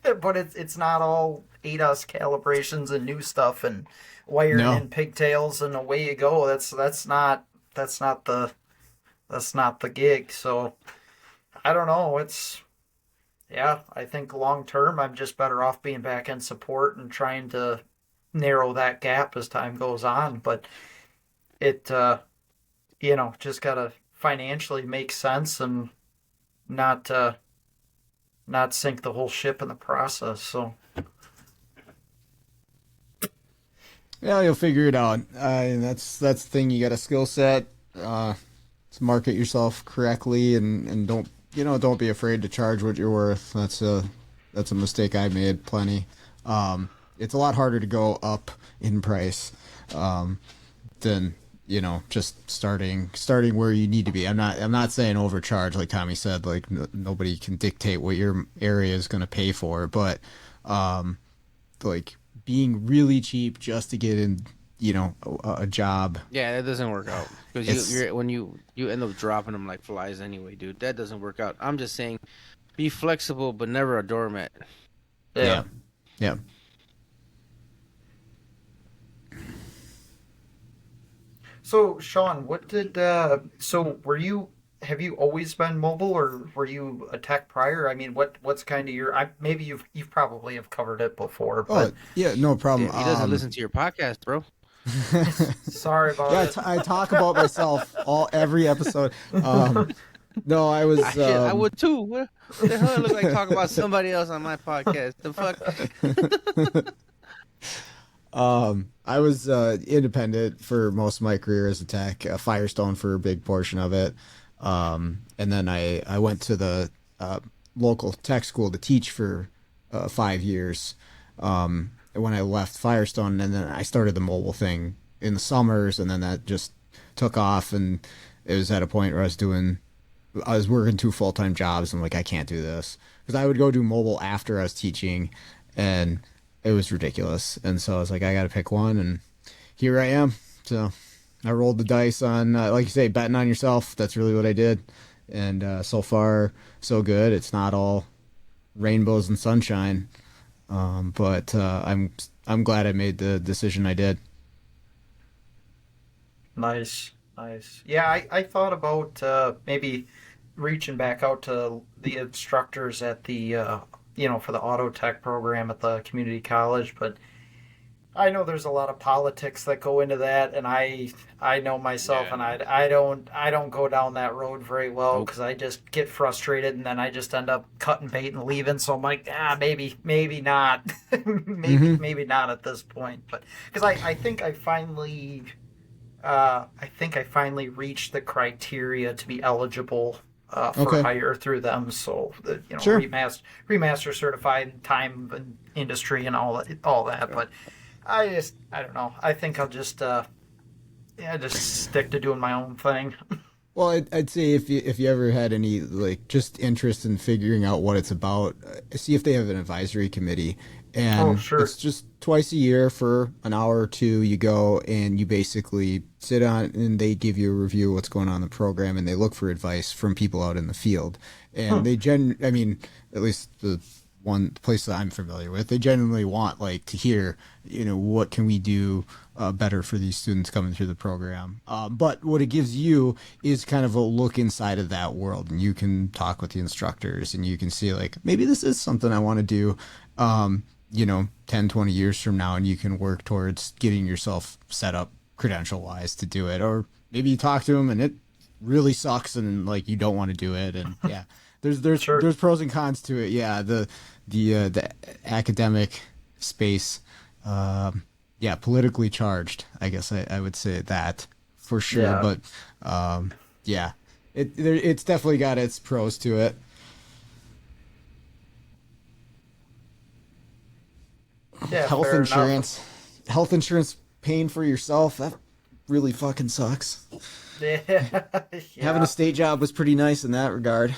C: but it's not all ADAS calibrations and new stuff and wiring
A: No.
C: in pigtails and away you go. That's not the gig. So I don't know. Yeah, I think long term I'm just better off being back in support and trying to narrow that gap as time goes on. But it just gotta financially make sense and not not sink the whole ship in the process. So
A: Yeah, you'll figure it out. That's the thing. You got a skill set. To market yourself correctly, and don't don't be afraid to charge what you're worth. That's a mistake I made plenty. It's a lot harder to go up in price um, than just starting where you need to be. I'm not saying overcharge like Tommy said. Like nobody can dictate what your area is going to pay for, but um, like being really cheap just to get in, a job.
B: Yeah, that doesn't work out because
A: It's
B: you're when you end up dropping them like flies anyway, dude. That doesn't work out. I'm just saying, be flexible, but never a doormat.
C: Yeah.
A: yeah, yeah.
C: So, Sean, so have you always been mobile or were you a tech prior? I mean, what's kind of maybe you've probably have covered it before,
A: Oh
C: but
A: yeah, no problem.
B: He doesn't listen to your podcast, bro.
C: sorry about
A: Yeah,
C: it.
A: I talk about myself every episode. No, I was.
B: I would too. What the hell? I look like talking about somebody else on my podcast. The fuck?
A: I was independent for most of my career as a tech, Firestone for a big portion of it. And then I went to the local tech school to teach for 5 years. When I left Firestone, and then I started the mobile thing in the summers, and then that just took off. And it was at a point where I was working 2 full-time jobs. I'm like, I can't do this because I would go do mobile after I was teaching, and it was ridiculous. And so I was like, I got to pick one, and here I am. So I rolled the dice on, like you say, betting on yourself. That's really what I did. And so far, so good. It's not all rainbows and sunshine, but I'm glad I made the decision I did.
C: Nice, nice. Yeah, I thought about maybe reaching back out to the instructors at the for the auto tech program at the community college, but I know there's a lot of politics that go into that, and I know myself,
B: Yeah,
C: and
B: no.
C: I don't go down that road very well
B: Nope.
C: because I just get frustrated, and then I just end up cutting bait and leaving. So I'm like, maybe not,
A: Hmm.
C: maybe not at this point, but because I think I think I finally reached the criteria to be eligible for
A: Okay,
C: hire through them. So
A: sure.
C: remaster certified, time and industry and all that. But I don't know. I think I'll just just stick to doing my own thing.
A: Well, I'd say if you ever had any like just interest in figuring out what it's about, see if they have an advisory committee,
C: Oh,
A: and
C: sure.
A: it's just twice a year for an hour or two. You go and you basically sit on, and they give you a review of what's going on in the program, and they look for advice from people out in the field, and
C: Hmm.
A: I mean, at least the one place that I'm familiar with, they genuinely want like to hear, what can we do better for these students coming through the program. But what it gives you is kind of a look inside of that world, and you can talk with the instructors, and you can see like maybe this is something I want to do. 10, 20 years from now, and you can work towards getting yourself set up credential wise to do it. Or maybe you talk to them and it really sucks, and like you don't want to do it. And yeah,
C: Sure.
A: there's pros and cons to it. Yeah, the academic space, yeah, politically charged. I guess I would say that for sure.
C: Yeah.
A: But yeah, it's definitely got its pros to it.
C: Yeah.
A: Health
C: Fair enough.
A: insurance, health insurance paying for yourself, that really fucking sucks.
C: Yeah.
A: Having a
C: Yeah.
A: state job was pretty nice in that regard.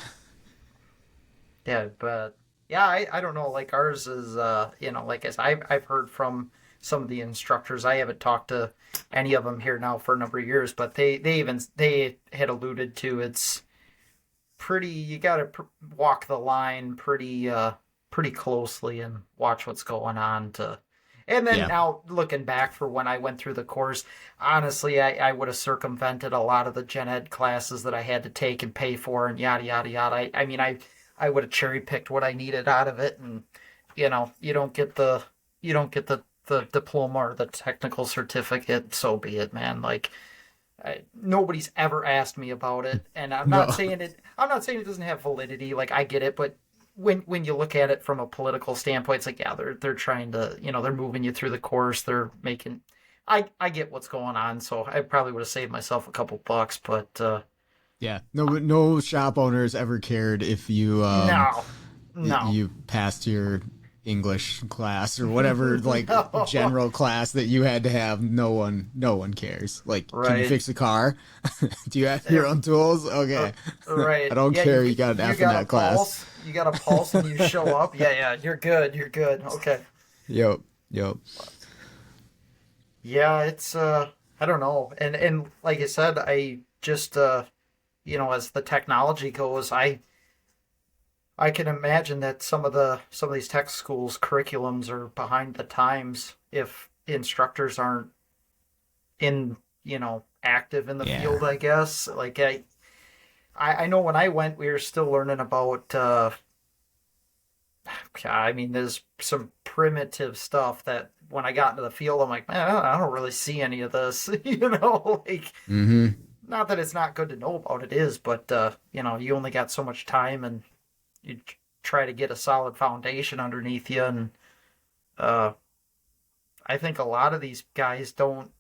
C: Yeah, but yeah, I don't know. Like ours is, like I said, I've heard from some of the instructors. I haven't talked to any of them here now for a number of years, but they had alluded to it's pretty. You got to walk the line pretty closely and watch what's going on to. And then
A: Yeah.
C: now looking back for when I went through the course, honestly, I would have circumvented a lot of the gen ed classes that I had to take and pay for and yada yada yada. I mean, I would have cherry picked what I needed out of it, and you don't get the diploma or the technical certificate. So be it, man. Like nobody's ever asked me about it, and
A: No.
C: I'm not saying it doesn't have validity. Like I get it, but when you look at it from a political standpoint, it's like yeah, they're trying to they're moving you through the course. They're making. I get what's going on, so I probably would have saved myself a couple bucks, but
A: Yeah. No shop owners ever cared if you
C: No, no,
A: you passed your English class or whatever like
C: no.
A: general class that you had to have. No one cares. Like, can you
C: Right.
A: fix a car? Do you have
C: Eh,
A: your own tools?
C: r-
A: Okay. I
C: right.
A: don't
C: Yeah,
A: care. You got an
C: you
A: F in
C: got a
A: that class.
C: pulse. You got a pulse, and you show up. Yeah, yeah. You're good. You're good. Okay.
A: Yep. Yep.
C: Yeah, it's I don't know. And like I said, I just as the technology goes, I can imagine that some of these tech schools curriculums are behind the times if instructors aren't in, active in the
A: Yeah.
C: field, I guess. Like I know when I went, we were still learning about I mean, there's some primitive stuff that when I got into the field, I'm like, man, I don't really see any of this, like
A: Mm-hmm.
C: not that it's not good to know about, it is, but you only got so much time, and you try to get a solid foundation underneath you, and uh, I think a lot of these guys don't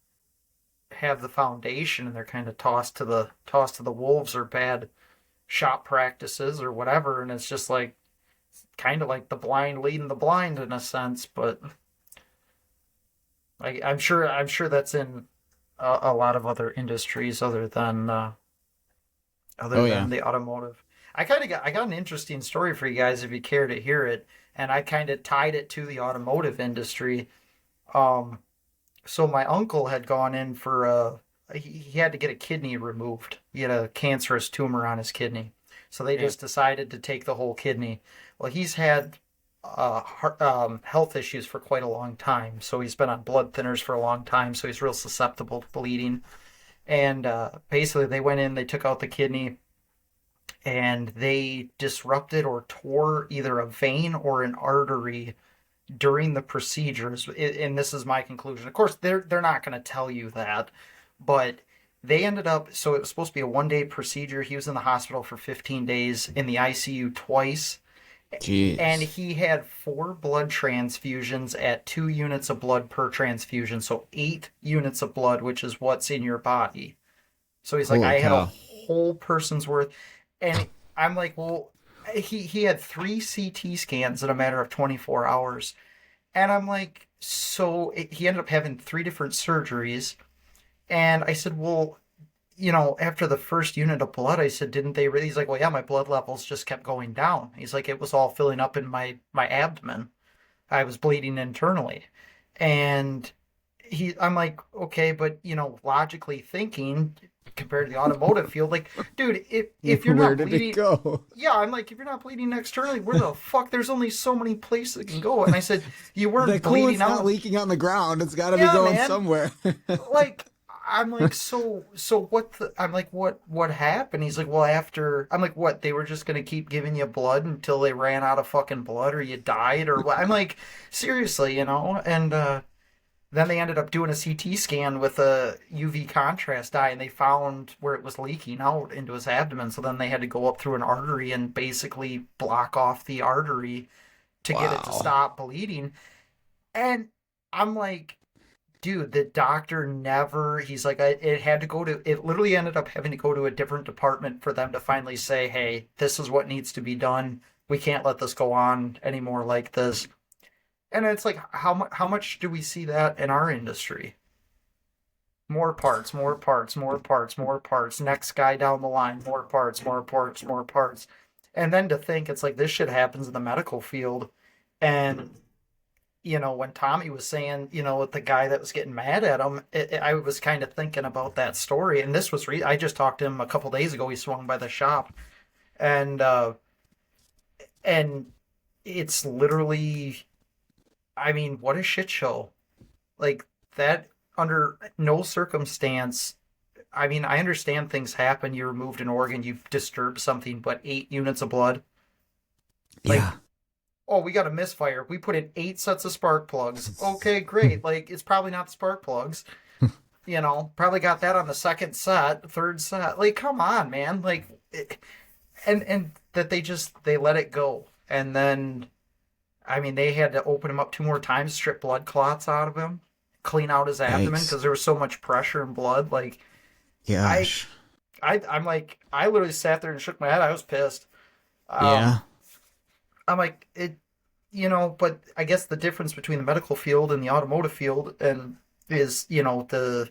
C: have the foundation, and they're kind of tossed to the wolves, or bad shop practices or whatever, and it's just like kind of like the blind leading the blind in a sense, but I'm sure that's in a lot of other industries
A: Oh
C: other
A: yeah.
C: than the automotive. I got an interesting story for you guys if you care to hear it, and I kind of tied it to the automotive industry. Um, so my uncle had gone in for he had to get a kidney removed. He had a cancerous tumor on his kidney, so they
B: Yeah.
C: just decided to take the whole kidney. Well, he's had health issues for quite a long time, so he's been on blood thinners for a long time, so he's real susceptible to bleeding. And basically, they went in, they took out the kidney, and they disrupted or tore either a vein or an artery during the procedures. And this is my conclusion. Of course, they're not going to tell you that, but they ended up. So it was supposed to be a 1 day procedure. He was in the hospital for 15 days, in the ICU twice, and
A: Jeez.
C: he had 4 blood transfusions at 2 units of blood per transfusion, so 8 units of blood, which is what's in your body. So he's like,
A: Holy
C: I had a
A: cow.
C: whole person's worth, and I'm like, well, he had 3 CT scans in a matter of 24 hours, and I'm like, so he ended up having 3 different surgeries, and I said, well, after the first unit of blood, I said, didn't they really? He's like, well, yeah, my blood levels just kept going down. He's like, it was all filling up in my abdomen. I was bleeding internally, and I'm like, okay, but logically thinking, compared to the automotive field, like, dude, if you're
A: Where
C: not
A: did it
C: bleeding,
A: go?
C: yeah, I'm like, if you're not bleeding externally, where the fuck? There's only so many places it can go. And I said, you
A: The
C: weren't bleeding
A: coolant's not
C: out.
A: leaking on the ground. It's got to be
C: Yeah,
A: going
C: man.
A: somewhere.
C: Like, I'm like, so I'm like, what happened? He's like, well, after, I'm like, what? They were just gonna keep giving you blood until they ran out of fucking blood, or you died, or what? I'm like, seriously, And then they ended up doing a CT scan with a UV contrast dye, and they found where it was leaking out into his abdomen. So then they had to go up through an artery and basically block off the artery to get it to
A: Wow.
C: stop bleeding. And I'm like, dude, the doctor never. He's like, it had to go to. It literally ended up having to go to a different department for them to finally say, hey, this is what needs to be done. We can't let this go on anymore like this. And it's like, how much do we see that in our industry? More parts, more parts, more parts, more parts. Next guy down the line, more parts, more parts, more parts. And then to think it's like this shit happens in the medical field. And, when Tommy was saying, with the guy that was getting mad at him, I was kind of thinking about that story. And this was, I just talked to him a couple days ago. He swung by the shop. And, and it's literally, I mean, what a shit show. Like that, under no circumstance. I mean, I understand things happen. You removed an organ, you've disturbed something, but 8 units of blood. Like,
A: Yeah.
C: oh, we got a misfire. We put in 8 sets of spark plugs. Okay, great. Like, it's probably not the spark plugs. Probably got that on the second set, third set. Like, come on, man. Like, and that they let it go, and then I mean, they had to open him up 2 more times, strip blood clots out of him, clean out his abdomen
A: Yikes.
C: because there was so much pressure and blood. Like, I,
A: Gosh.
C: I'm like, I literally sat there and shook my head. I was pissed.
A: Yeah.
C: I'm like, but I guess the difference between the medical field and the automotive field and is, the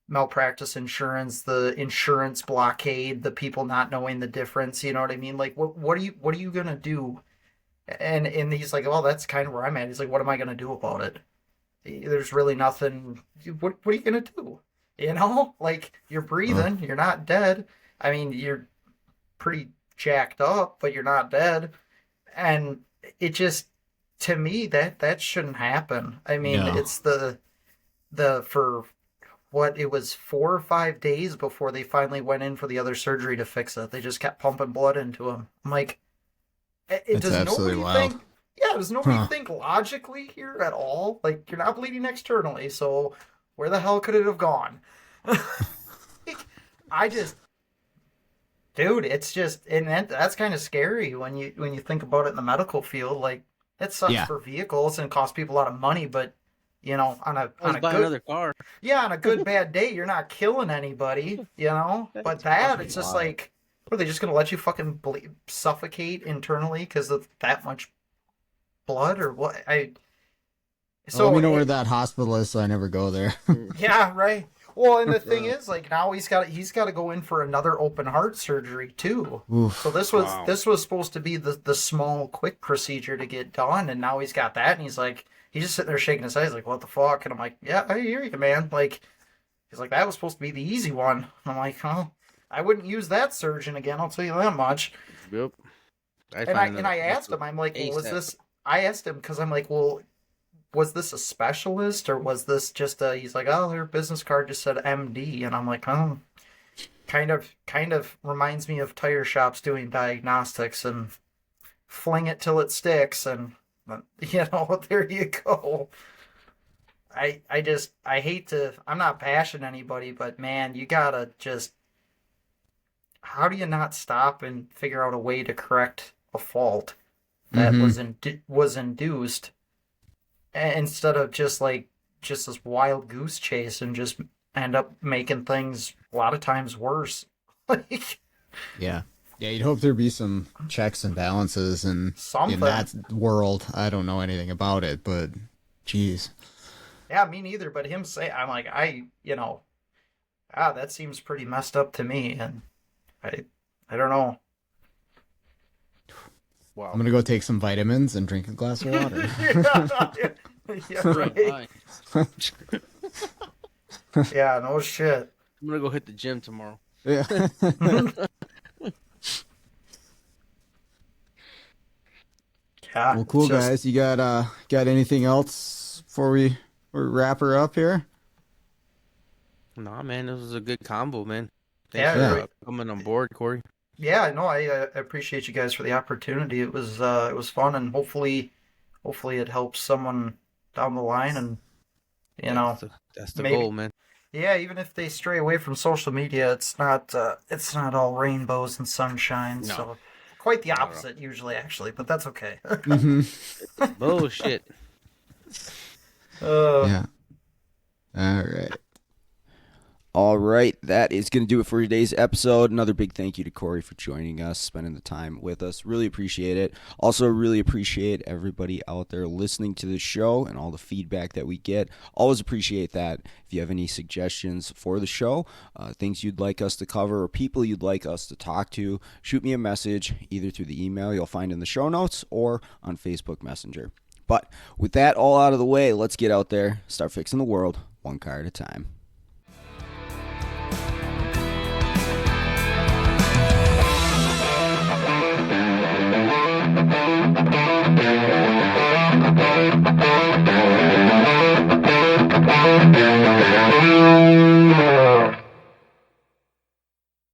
C: malpractice insurance, the insurance blockade, the people not knowing the difference. You know what I mean? Like, what are you gonna do? And he's like, well, that's kind of where I'm at. He's like, what am I gonna do about it? There's really nothing. What are you gonna do? Like you're breathing, you're not dead. I mean, you're pretty jacked up, but you're not dead. And it just, to me, that shouldn't happen. I mean,
A: No.
C: it's for what, it was 4 or 5 days before they finally went in for the other surgery to fix it. They just kept pumping blood into him. I'm like,
A: That's
C: does
A: absolutely
C: nobody
A: wild.
C: think? Yeah, does nobody
A: Huh.
C: think logically here at all? Like, you're not bleeding externally, so where the hell could it have gone? I just, dude, it's just, and that's kind of scary when you think about it in the medical field. Like, it sucks
A: Yeah.
C: for vehicles and costs people a lot of money, but on a
B: Let's buy
C: good,
B: another car.
C: yeah, on a good bad day, you're not killing anybody, But
B: That's
C: that,
B: fucking
C: it's just
B: wild.
C: like, what, are they just gonna let you fucking suffocate internally because of that much blood or what?
A: Let me know
C: it-
A: where that hospital is so I never go there.
C: Yeah, right. Well, and the thing is, like, now he's got to go in for another open heart surgery too.
A: Oof.
C: So
B: Wow.
C: this was supposed to be the small quick procedure to get done, and now he's got that, and he's just sitting there shaking his head. He's like, "What the fuck?" And I'm like, "Yeah, I hear you, man." Like, he's like, "That was supposed to be the easy one." And I'm like, "Huh? I wouldn't use that surgeon again. I'll tell you that much."
B: Yep.
C: And I asked him, I'm like, "Well, was
B: ASAP.
C: this?" I asked him because I'm like, "Well, was this a specialist or was this just a?" He's like, "Oh, their business card just said MD," and I'm like, "Oh, kind of reminds me of tire shops doing diagnostics and fling it till it sticks, and there you go." I hate to. I'm not bashing anybody, but man, you gotta just. How do you not stop and figure out a way to correct a fault that was induced instead of just this wild goose chase and just end up making things a lot of times worse. Like,
A: Yeah. Yeah, you'd hope thered be some checks and balances and in
C: something.
A: that world. I don't know anything about it, but geez.
C: Yeah, me neither. But him say, I'm like, that seems pretty messed up to me, and I don't know.
B: Wow.
A: I'm gonna go take some vitamins and drink a glass of water.
C: Yeah,
B: Right.
C: right. Yeah, no shit.
B: I'm gonna go hit the gym tomorrow.
A: Yeah.
C: Yeah.
A: Well, cool
C: it's just-
A: guys. You got anything else before we wrap her up here?
B: Nah, man, this was a good combo, man. Thanks
C: Yeah,
B: for
C: right.
B: coming on board, Corey.
C: Yeah, no, I appreciate you guys for the opportunity. It was fun, and hopefully it helps someone down the line, and
B: That's the
C: maybe.
B: goal, man.
C: Yeah, even if they stray away from social media, it's not all rainbows and sunshine.
B: No.
C: So quite the
B: Not at all.
C: opposite usually, actually, but that's okay.
B: Bullshit.
A: Yeah. All right.
D: All right, that is going to do it for today's episode. Another big thank you to Corey for joining us, spending the time with us. Really appreciate it. Also, really appreciate everybody out there listening to the show and all the feedback that we get. Always appreciate that. If you have any suggestions for the show, things you'd like us to cover, or people you'd like us to talk to, shoot me a message either through the email you'll find in the show notes or on Facebook Messenger. But with that all out of the way, let's get out there, start fixing the world one car at a time.